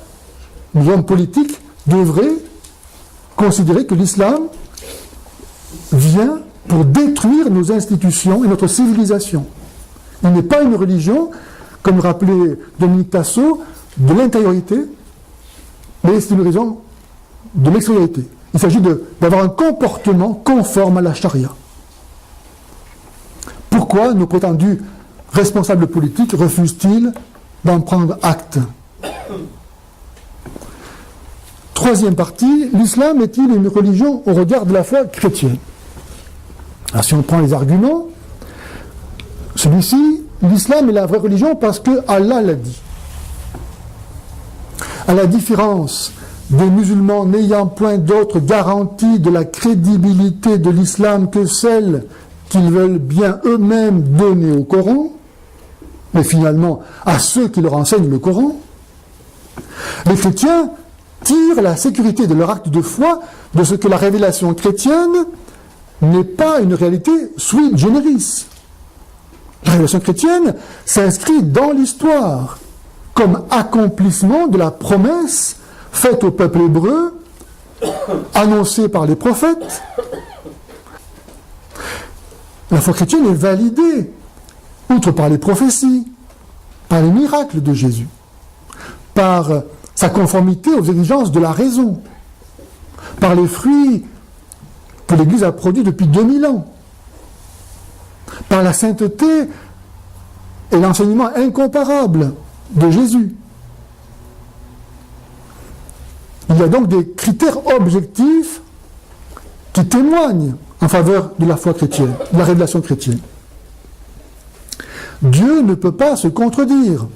les hommes politiques devraient considérer que l'islam vient pour détruire nos institutions et notre civilisation. Il n'est pas une religion, comme le rappelait Dominique Tasso, de l'intériorité, mais c'est une religion de l'extériorité. Il s'agit d'avoir un comportement conforme à la charia. Pourquoi nos prétendus responsables politiques refusent-ils d'en prendre acte? Troisième partie, l'islam est-il une religion au regard de la foi chrétienne? Alors si on prend les arguments, celui-ci, l'islam est la vraie religion parce que Allah l'a dit. À la différence des musulmans n'ayant point d'autre garantie de la crédibilité de l'islam que celle qu'ils veulent bien eux-mêmes donner au Coran, mais finalement à ceux qui leur enseignent le Coran, les chrétiens tirent la sécurité de leur acte de foi de ce que la révélation chrétienne n'est pas une réalité sui generis. La révélation chrétienne s'inscrit dans l'histoire comme accomplissement de la promesse faite au peuple hébreu, annoncée par les prophètes. La foi chrétienne est validée, outre par les prophéties, par les miracles de Jésus, par sa conformité aux exigences de la raison, par les fruits que l'Église a produits depuis 2000 ans, par la sainteté et l'enseignement incomparable de Jésus. Il y a donc des critères objectifs qui témoignent en faveur de la foi chrétienne, de la révélation chrétienne. Dieu ne peut pas se contredire.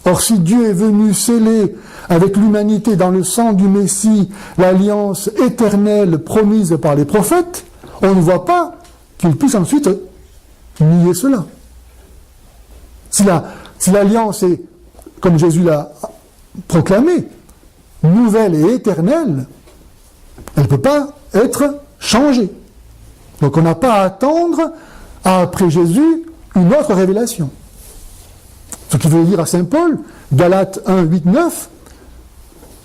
Or, si Dieu est venu sceller avec l'humanité dans le sang du Messie l'alliance éternelle promise par les prophètes, on ne voit pas qu'il puisse ensuite nier cela. Si l'alliance est, comme Jésus l'a proclamé, nouvelle et éternelle, elle ne peut pas être changée. Donc on n'a pas à attendre, après Jésus, une autre révélation. Ce qui veut dire à Saint Paul, Galates 1, 8, 9,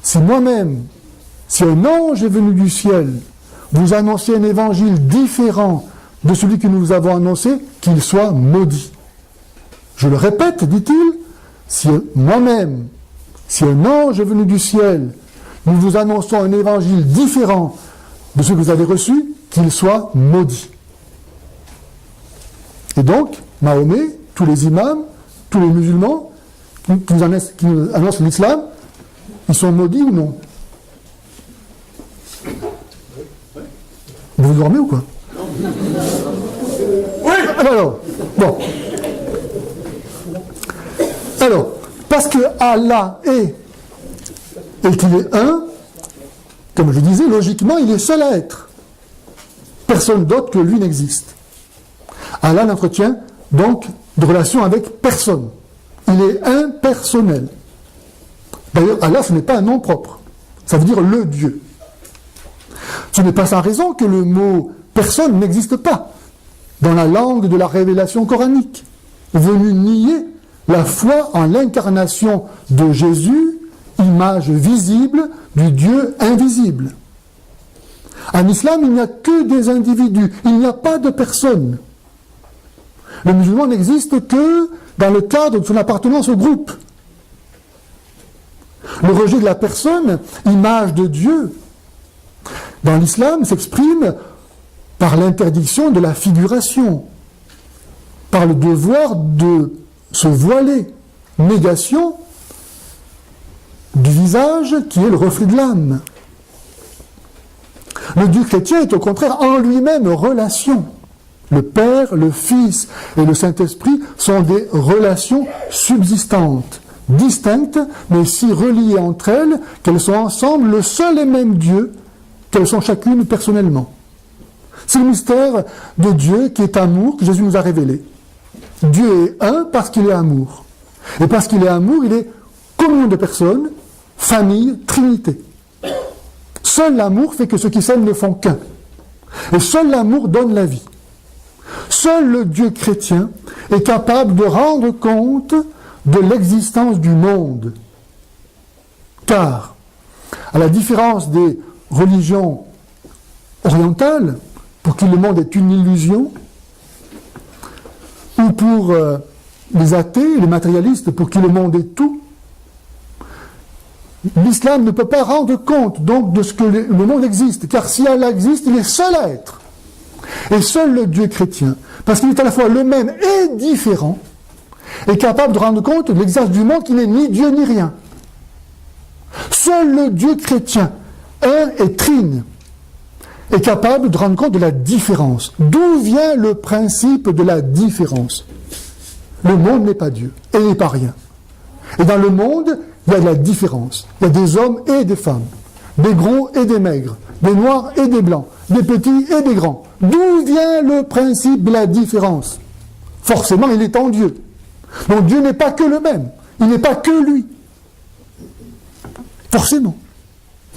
si moi-même, si un ange est venu du ciel, vous annoncez un évangile différent de celui que nous vous avons annoncé, qu'il soit maudit. Je le répète, dit-il, si moi-même, si un ange est venu du ciel, nous vous annonçons un évangile différent de ce que vous avez reçu, qu'il soit maudit. Et donc, Mahomet, tous les imams, tous les musulmans qui nous annoncent l'islam, ils sont maudits ou non? Vous dormez ou quoi? Oui. Alors, bon. Alors, parce que Allah est, et qu'il est un, comme je disais, logiquement, il est seul à être. Personne d'autre que lui n'existe. Allah n'entretient donc de relation avec personne. Il est impersonnel. D'ailleurs, Allah, ce n'est pas un nom propre. Ça veut dire le Dieu. Ce n'est pas sans raison que le mot « personne » n'existe pas dans la langue de la révélation coranique, venu nier la foi en l'incarnation de Jésus, image visible du Dieu invisible. En islam, il n'y a que des individus, il n'y a pas de personne. Le musulman n'existe que dans le cadre de son appartenance au groupe. Le rejet de la personne, image de Dieu, dans l'islam s'exprime par l'interdiction de la figuration, par le devoir de se voiler, négation du visage qui est le reflet de l'âme. Le Dieu chrétien est au contraire en lui-même relation. Le Père, le Fils et le Saint-Esprit sont des relations subsistantes, distinctes, mais si reliées entre elles qu'elles sont ensemble le seul et même Dieu, qu'elles sont chacune personnellement. C'est le mystère de Dieu qui est amour que Jésus nous a révélé. Dieu est un parce qu'il est amour. Et parce qu'il est amour, il est communion de personnes, famille, trinité. Seul l'amour fait que ceux qui s'aiment ne font qu'un. Et seul l'amour donne la vie. Seul le Dieu chrétien est capable de rendre compte de l'existence du monde. Car, à la différence des religions orientales, pour qui le monde est une illusion, ou pour les athées, les matérialistes, pour qui le monde est tout, l'islam ne peut pas rendre compte donc de ce que le monde existe, car si Allah existe, il est seul à être. Et seul le Dieu chrétien, parce qu'il est à la fois le même et différent, est capable de rendre compte de l'existence du monde qui n'est ni Dieu ni rien. Seul le Dieu chrétien, un et trine, est capable de rendre compte de la différence. D'où vient le principe de la différence? Le monde n'est pas Dieu, et n'est pas rien. Et dans le monde, il y a de la différence. Il y a des hommes et des femmes, des gros et des maigres, des noirs et des blancs, des petits et des grands. D'où vient le principe de la différence? Forcément, il est en Dieu. Donc Dieu n'est pas que le même, il n'est pas que lui. Forcément.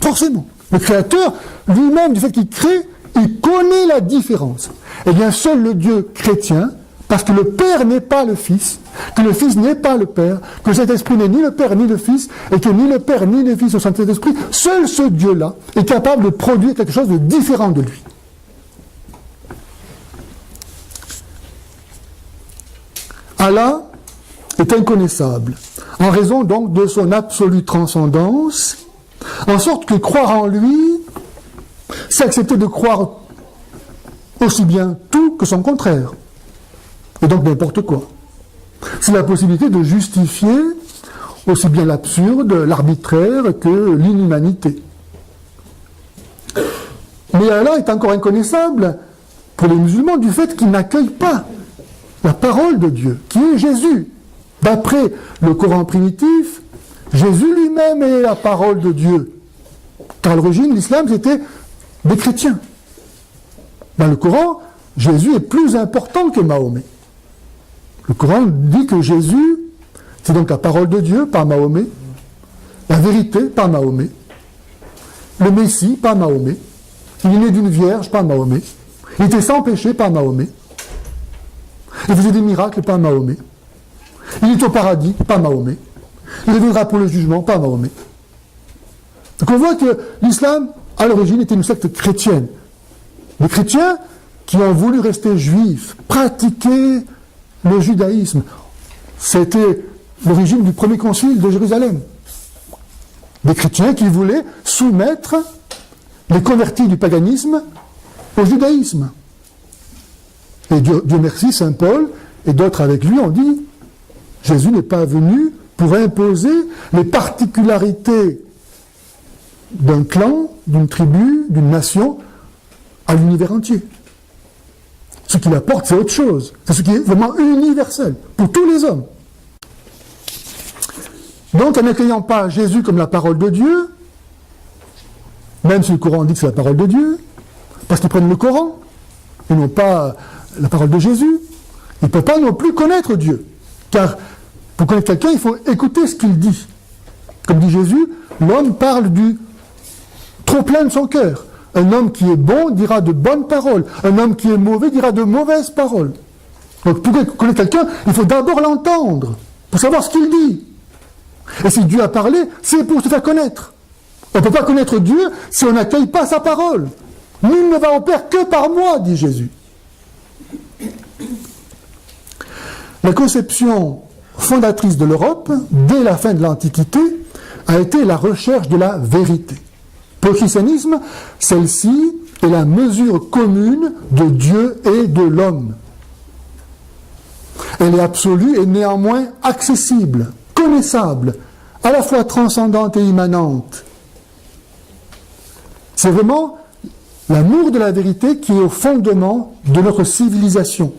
Forcément. Le Créateur, lui-même, du fait qu'il crée, il connaît la différence. Eh bien, seul le Dieu chrétien, parce que le Père n'est pas le Fils, que le Fils n'est pas le Père, que cet Esprit n'est ni le Père ni le Fils, et que ni le Père ni le Fils au Saint-Esprit, seul ce Dieu-là est capable de produire quelque chose de différent de lui. Allah est inconnaissable, en raison donc de son absolue transcendance, en sorte que croire en lui, c'est accepter de croire aussi bien tout que son contraire, et donc n'importe quoi. C'est la possibilité de justifier aussi bien l'absurde, l'arbitraire que l'inhumanité. Mais Allah est encore inconnaissable pour les musulmans du fait qu'ils n'accueillent pas la parole de Dieu, qui est Jésus. D'après le Coran primitif, Jésus lui-même est la parole de Dieu. Car à l'origine, l'islam, c'était des chrétiens. Dans le Coran, Jésus est plus important que Mahomet. Le Coran dit que Jésus, c'est donc la parole de Dieu par Mahomet, la vérité par Mahomet, le Messie par Mahomet, il est né d'une vierge par Mahomet, il était sans péché par Mahomet, il faisait des miracles par Mahomet, il est au paradis par Mahomet, Il viendra pour le jugement, pas Mahomet. Donc on voit que l'islam, à l'origine, était une secte chrétienne. Les chrétiens qui ont voulu rester juifs, pratiquer le judaïsme. C'était l'origine du premier concile de Jérusalem. Des chrétiens qui voulaient soumettre les convertis du paganisme au judaïsme. Et Dieu merci, Saint Paul et d'autres avec lui ont dit Jésus n'est pas venu pour imposer les particularités d'un clan, d'une tribu, d'une nation à l'univers entier. Ce qu'il apporte, c'est autre chose. C'est ce qui est vraiment universel pour tous les hommes. Donc, en n'accueillant pas Jésus comme la parole de Dieu, même si le Coran dit que c'est la parole de Dieu, parce qu'ils prennent le Coran et non pas la parole de Jésus, ils ne peuvent pas non plus connaître Dieu. Car pour connaître quelqu'un, il faut écouter ce qu'il dit. Comme dit Jésus, l'homme parle du trop-plein de son cœur. Un homme qui est bon dira de bonnes paroles. Un homme qui est mauvais dira de mauvaises paroles. Donc pour connaître quelqu'un, il faut d'abord l'entendre, pour savoir ce qu'il dit. Et si Dieu a parlé, c'est pour se faire connaître. On ne peut pas connaître Dieu si on n'accueille pas sa parole. Nul ne va au Père que par moi, dit Jésus. La conception fondatrice de l'Europe, dès la fin de l'Antiquité, a été la recherche de la vérité. Pour le christianisme, celle-ci est la mesure commune de Dieu et de l'homme. Elle est absolue et néanmoins accessible, connaissable, à la fois transcendante et immanente. C'est vraiment l'amour de la vérité qui est au fondement de notre civilisation.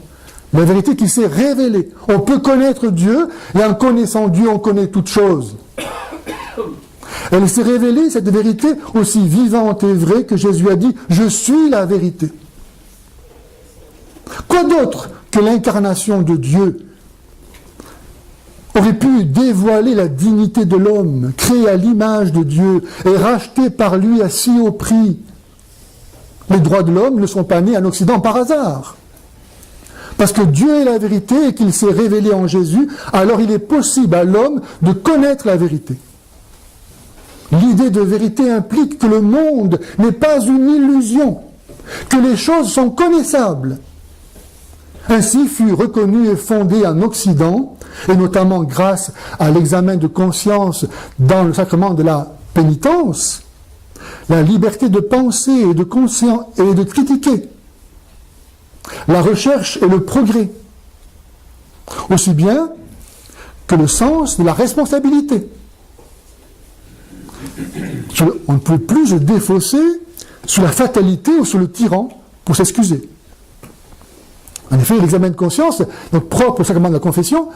La vérité qui s'est révélée. On peut connaître Dieu, et en connaissant Dieu, on connaît toutes choses. Elle s'est révélée, cette vérité, aussi vivante et vraie que Jésus a dit « Je suis la vérité ». Quoi d'autre que l'incarnation de Dieu aurait pu dévoiler la dignité de l'homme, créé à l'image de Dieu et racheté par lui à si haut prix? Les droits de l'homme ne sont pas nés en Occident par hasard. Parce que Dieu est la vérité et qu'il s'est révélé en Jésus, alors il est possible à l'homme de connaître la vérité. L'idée de vérité implique que le monde n'est pas une illusion, que les choses sont connaissables. Ainsi fut reconnu et fondé en Occident, et notamment grâce à l'examen de conscience dans le sacrement de la pénitence, la liberté de penser et de critiquer, la recherche et le progrès, aussi bien que le sens de la responsabilité. On ne peut plus se défausser sur la fatalité ou sur le tyran pour s'excuser. En effet, l'examen de conscience, donc propre au sacrement de la confession,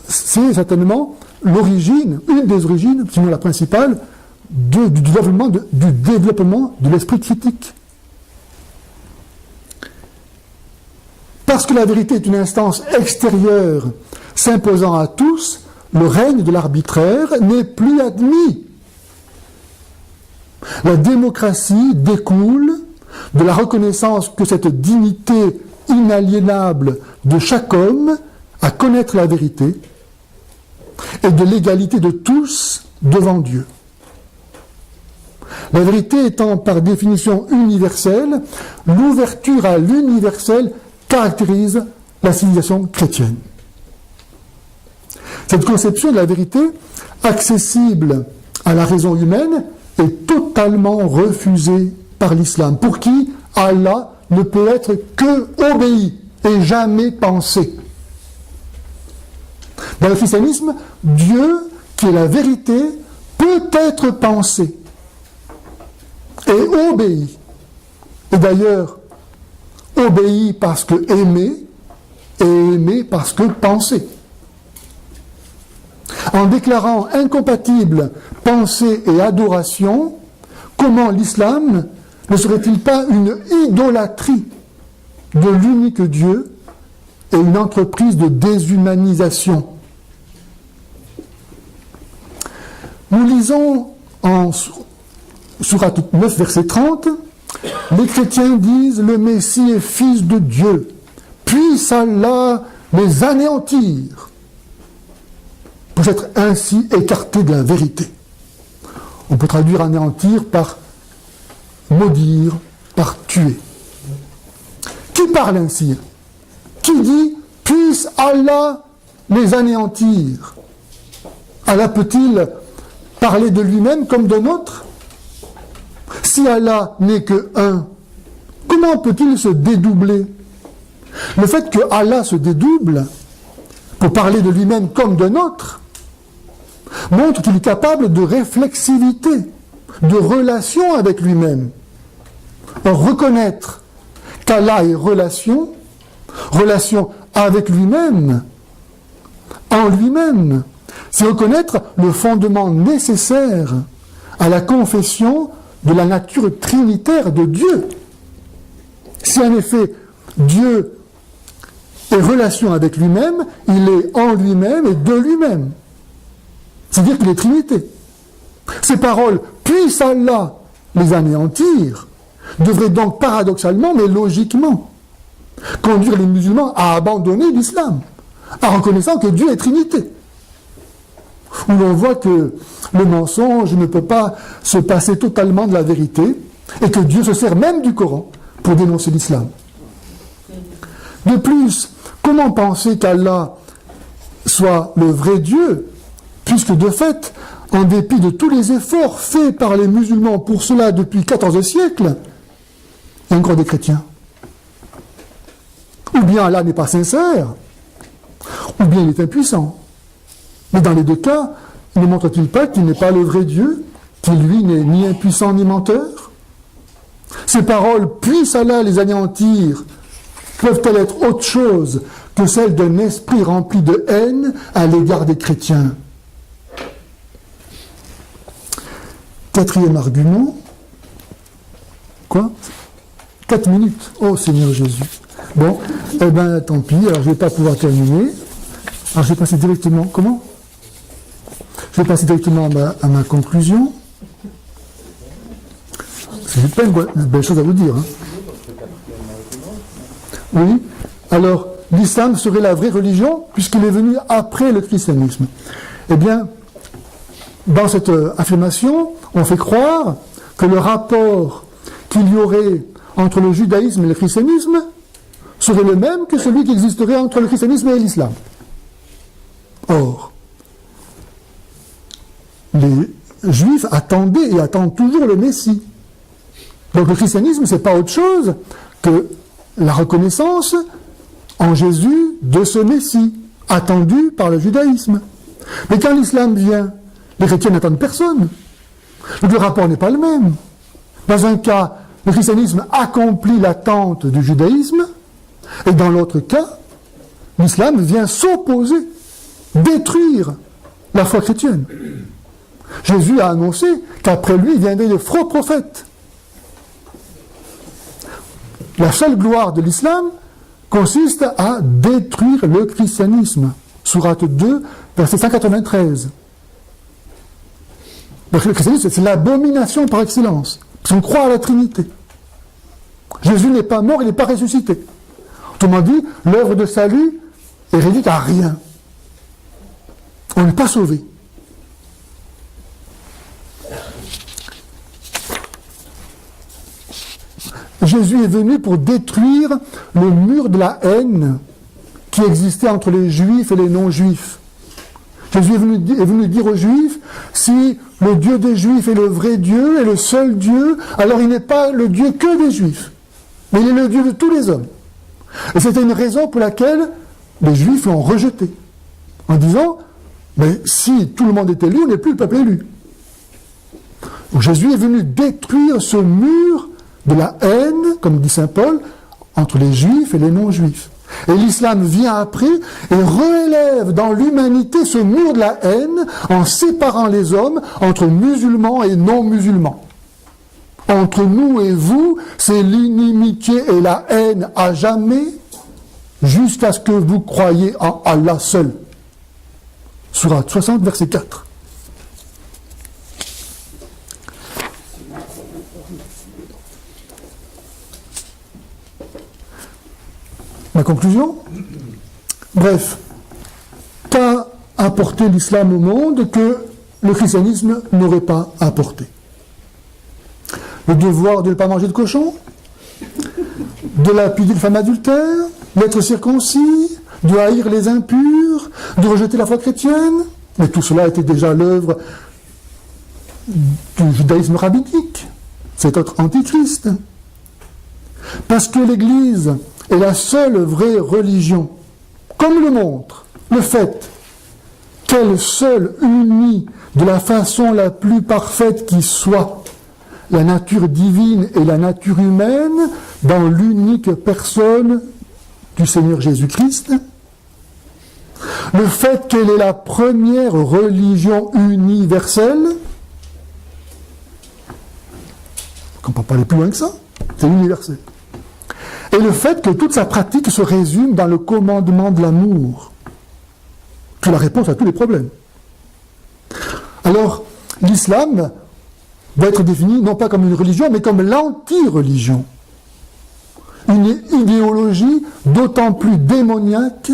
c'est certainement l'origine, une des origines, sinon la principale, du développement de l'esprit critique. Parce que la vérité est une instance extérieure s'imposant à tous, le règne de l'arbitraire n'est plus admis. La démocratie découle de la reconnaissance que cette dignité inaliénable de chaque homme à connaître la vérité et de l'égalité de tous devant Dieu. La vérité étant par définition universelle, l'ouverture à l'universel caractérise la civilisation chrétienne. Cette conception de la vérité, accessible à la raison humaine, est totalement refusée par l'islam, pour qui Allah ne peut être que obéi et jamais pensé. Dans le christianisme, Dieu, qui est la vérité, peut être pensé et obéi. Et d'ailleurs, obéi parce que aimé, et aimé parce que pensé. En déclarant incompatibles pensée et adoration, comment l'islam ne serait-il pas une idolâtrie de l'unique Dieu et une entreprise de déshumanisation? Nous lisons en Sourate 9, verset 30, les chrétiens disent « Le Messie est fils de Dieu, puisse Allah les anéantir ». Pour s'être ainsi écarté de la vérité. On peut traduire anéantir par maudire, par tuer. Qui parle ainsi? Qui dit « Puisse Allah les anéantir » Allah peut-il parler de lui-même comme d'un autre? Si Allah n'est que un, comment peut-il se dédoubler? Le fait que Allah se dédouble pour parler de lui-même comme d'un autre montre qu'il est capable de réflexivité, de relation avec lui-même. Or, reconnaître qu'Allah est relation avec lui-même, en lui-même, c'est reconnaître le fondement nécessaire à la confession de la nature trinitaire de Dieu. Si en effet Dieu est relation avec lui-même, il est en lui-même et de lui-même. C'est-à-dire qu'il est Trinité. Ces paroles « puisse Allah les anéantir » devraient donc paradoxalement, mais logiquement, conduire les musulmans à abandonner l'islam, en reconnaissant que Dieu est Trinité. Où l'on voit que le mensonge ne peut pas se passer totalement de la vérité, et que Dieu se sert même du Coran pour dénoncer l'islam. De plus, comment penser qu'Allah soit le vrai Dieu, puisque de fait, en dépit de tous les efforts faits par les musulmans pour cela depuis 14 siècles, il y a encore des chrétiens. Ou bien Allah n'est pas sincère, ou bien il est impuissant. Mais dans les deux cas, ne montre-t-il pas qu'il n'est pas le vrai Dieu, qu'il lui n'est ni impuissant ni menteur? Ces paroles « puisse Allah les anéantir » peuvent-elles être autre chose que celles d'un esprit rempli de haine à l'égard des chrétiens? Quatrième argument. Quoi? 4 minutes. Oh Seigneur Jésus. Bon, eh bien tant pis, alors je ne vais pas pouvoir terminer. Alors je vais passer directement. Comment? Je vais passer directement à ma conclusion. J'ai plein de belles choses à vous dire. Hein. Oui. Alors, l'islam serait la vraie religion puisqu'il est venu après le christianisme. Eh bien, dans cette affirmation, on fait croire que le rapport qu'il y aurait entre le judaïsme et le christianisme serait le même que celui qui existerait entre le christianisme et l'islam. Or, les juifs attendaient et attendent toujours le Messie. Donc le christianisme, ce n'est pas autre chose que la reconnaissance en Jésus de ce Messie, attendu par le judaïsme. Mais quand l'islam vient, les chrétiens n'attendent personne. Donc le rapport n'est pas le même. Dans un cas, le christianisme accomplit l'attente du judaïsme, et dans l'autre cas, l'islam vient s'opposer, détruire la foi chrétienne. Jésus a annoncé qu'après lui viendraient de faux prophètes. La seule gloire de l'islam consiste à détruire le christianisme. Sourate 2, verset 193. Donc le christianisme, c'est l'abomination par excellence. Parce qu'on croit à la Trinité. Jésus n'est pas mort, il n'est pas ressuscité. Autrement dit, l'œuvre de salut est réduite à rien. On n'est pas sauvé. Jésus est venu pour détruire le mur de la haine qui existait entre les juifs et les non-juifs. Jésus est venu dire aux juifs, si le Dieu des juifs est le vrai Dieu et le seul Dieu, alors il n'est pas le Dieu que des juifs, mais il est le Dieu de tous les hommes. Et c'était une raison pour laquelle les juifs l'ont rejeté, en disant, mais si tout le monde est élu, on n'est plus le peuple élu. Donc Jésus est venu détruire ce mur de la haine, comme dit saint Paul, entre les juifs et les non-juifs. Et l'islam vient après et réélève dans l'humanité ce mur de la haine en séparant les hommes entre musulmans et non-musulmans. Entre nous et vous, c'est l'inimitié et la haine à jamais, jusqu'à ce que vous croyiez en Allah seul. Sourate 60, verset 4. Ma conclusion? Bref, qu'a apporté l'islam au monde que le christianisme n'aurait pas apporté. Le devoir de ne pas manger de cochon, de lapider une femme adultère, d'être circoncis, de haïr les impurs, de rejeter la foi chrétienne. Mais tout cela était déjà l'œuvre du judaïsme rabbinique. C'est notre antichrist. Parce que l'Église est la seule vraie religion, comme le montre le fait qu'elle seule unit de la façon la plus parfaite qui soit la nature divine et la nature humaine dans l'unique personne du Seigneur Jésus-Christ. Le fait qu'elle est la première religion universelle, on ne peut pas aller plus loin que ça, c'est universel. Et le fait que toute sa pratique se résume dans le commandement de l'amour, qui est la réponse à tous les problèmes. Alors, l'islam va être défini non pas comme une religion, mais comme l'anti-religion. Une idéologie d'autant plus démoniaque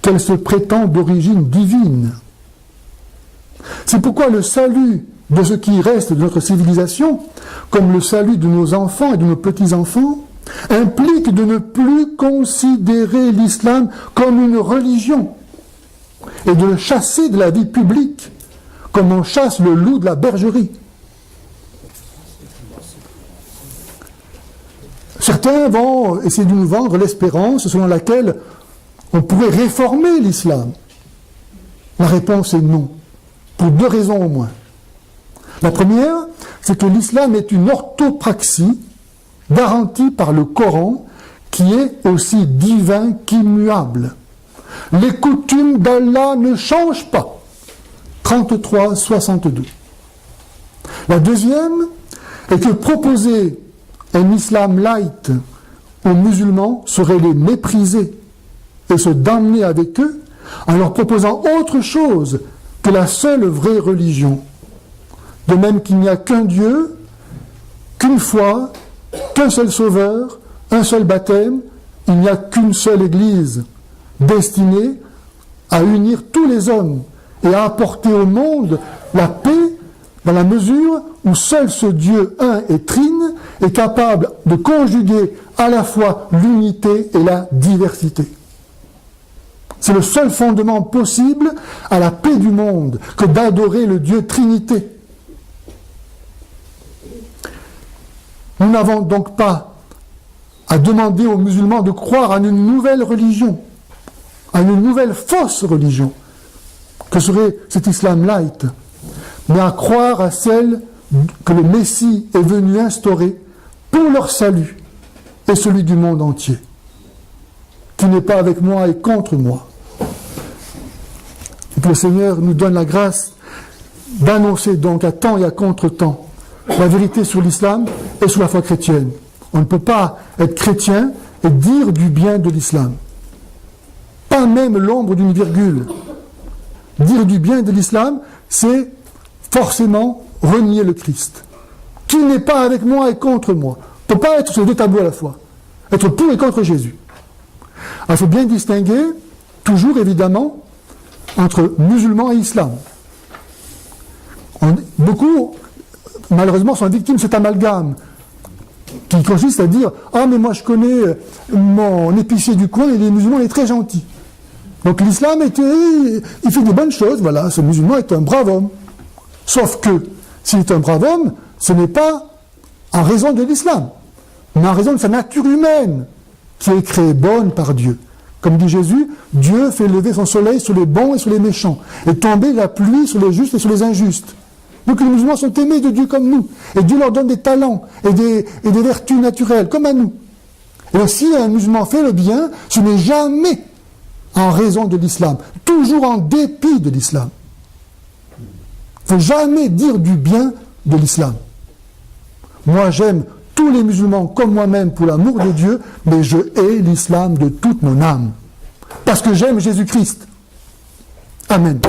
qu'elle se prétend d'origine divine. C'est pourquoi le salut de ce qui reste de notre civilisation, comme le salut de nos enfants et de nos petits-enfants, implique de ne plus considérer l'islam comme une religion et de le chasser de la vie publique, comme on chasse le loup de la bergerie. Certains vont essayer de nous vendre l'espérance selon laquelle on pourrait réformer l'islam. La réponse est non, pour deux raisons au moins. La première, c'est que l'islam est une orthopraxie garantie par le Coran qui est aussi divin qu'immuable. Les coutumes d'Allah ne changent pas. 33, 62. La deuxième est que proposer un islam light aux musulmans serait les mépriser et se damner avec eux en leur proposant autre chose que la seule vraie religion. De même qu'il n'y a qu'un Dieu, qu'une foi, qu'un seul sauveur, un seul baptême, il n'y a qu'une seule Église destinée à unir tous les hommes et à apporter au monde la paix dans la mesure où seul ce Dieu un et trine est capable de conjuguer à la fois l'unité et la diversité. C'est le seul fondement possible à la paix du monde que d'adorer le Dieu Trinité. Nous n'avons donc pas à demander aux musulmans de croire à une nouvelle religion, à une nouvelle fausse religion, que serait cet islam light, mais à croire à celle que le Messie est venu instaurer pour leur salut et celui du monde entier, qui n'est pas avec moi et contre moi. Et que le Seigneur nous donne la grâce d'annoncer donc à temps et à contre-temps la vérité sur l'islam et sur la foi chrétienne. On ne peut pas être chrétien et dire du bien de l'islam. Pas même l'ombre d'une virgule. Dire du bien de l'islam, c'est forcément renier le Christ. Qui n'est pas avec moi et contre moi. On ne peut pas être sur les deux tableaux à la fois. Être pour et contre Jésus. Alors, il faut bien distinguer, toujours évidemment, entre musulmans et islam. Beaucoup, malheureusement, sont victimes de cet amalgame qui consiste à dire « Ah, mais moi je connais mon épicier du coin et les musulmans, il est très gentil. » Donc l'islam, il fait des bonnes choses, voilà, ce musulman est un brave homme. Sauf que, s'il est un brave homme, ce n'est pas en raison de l'islam, mais en raison de sa nature humaine, qui est créée bonne par Dieu. Comme dit Jésus, Dieu fait lever son soleil sur les bons et sur les méchants, et tomber la pluie sur les justes et sur les injustes. Donc les musulmans sont aimés de Dieu comme nous, et Dieu leur donne des talents et des vertus naturelles, comme à nous. Et donc, si un musulman fait le bien, ce n'est jamais en raison de l'islam, toujours en dépit de l'islam. Il ne faut jamais dire du bien de l'islam. Moi, j'aime tous les musulmans comme moi-même pour l'amour de Dieu, mais je hais l'islam de toute mon âme. Parce que j'aime Jésus-Christ. Amen.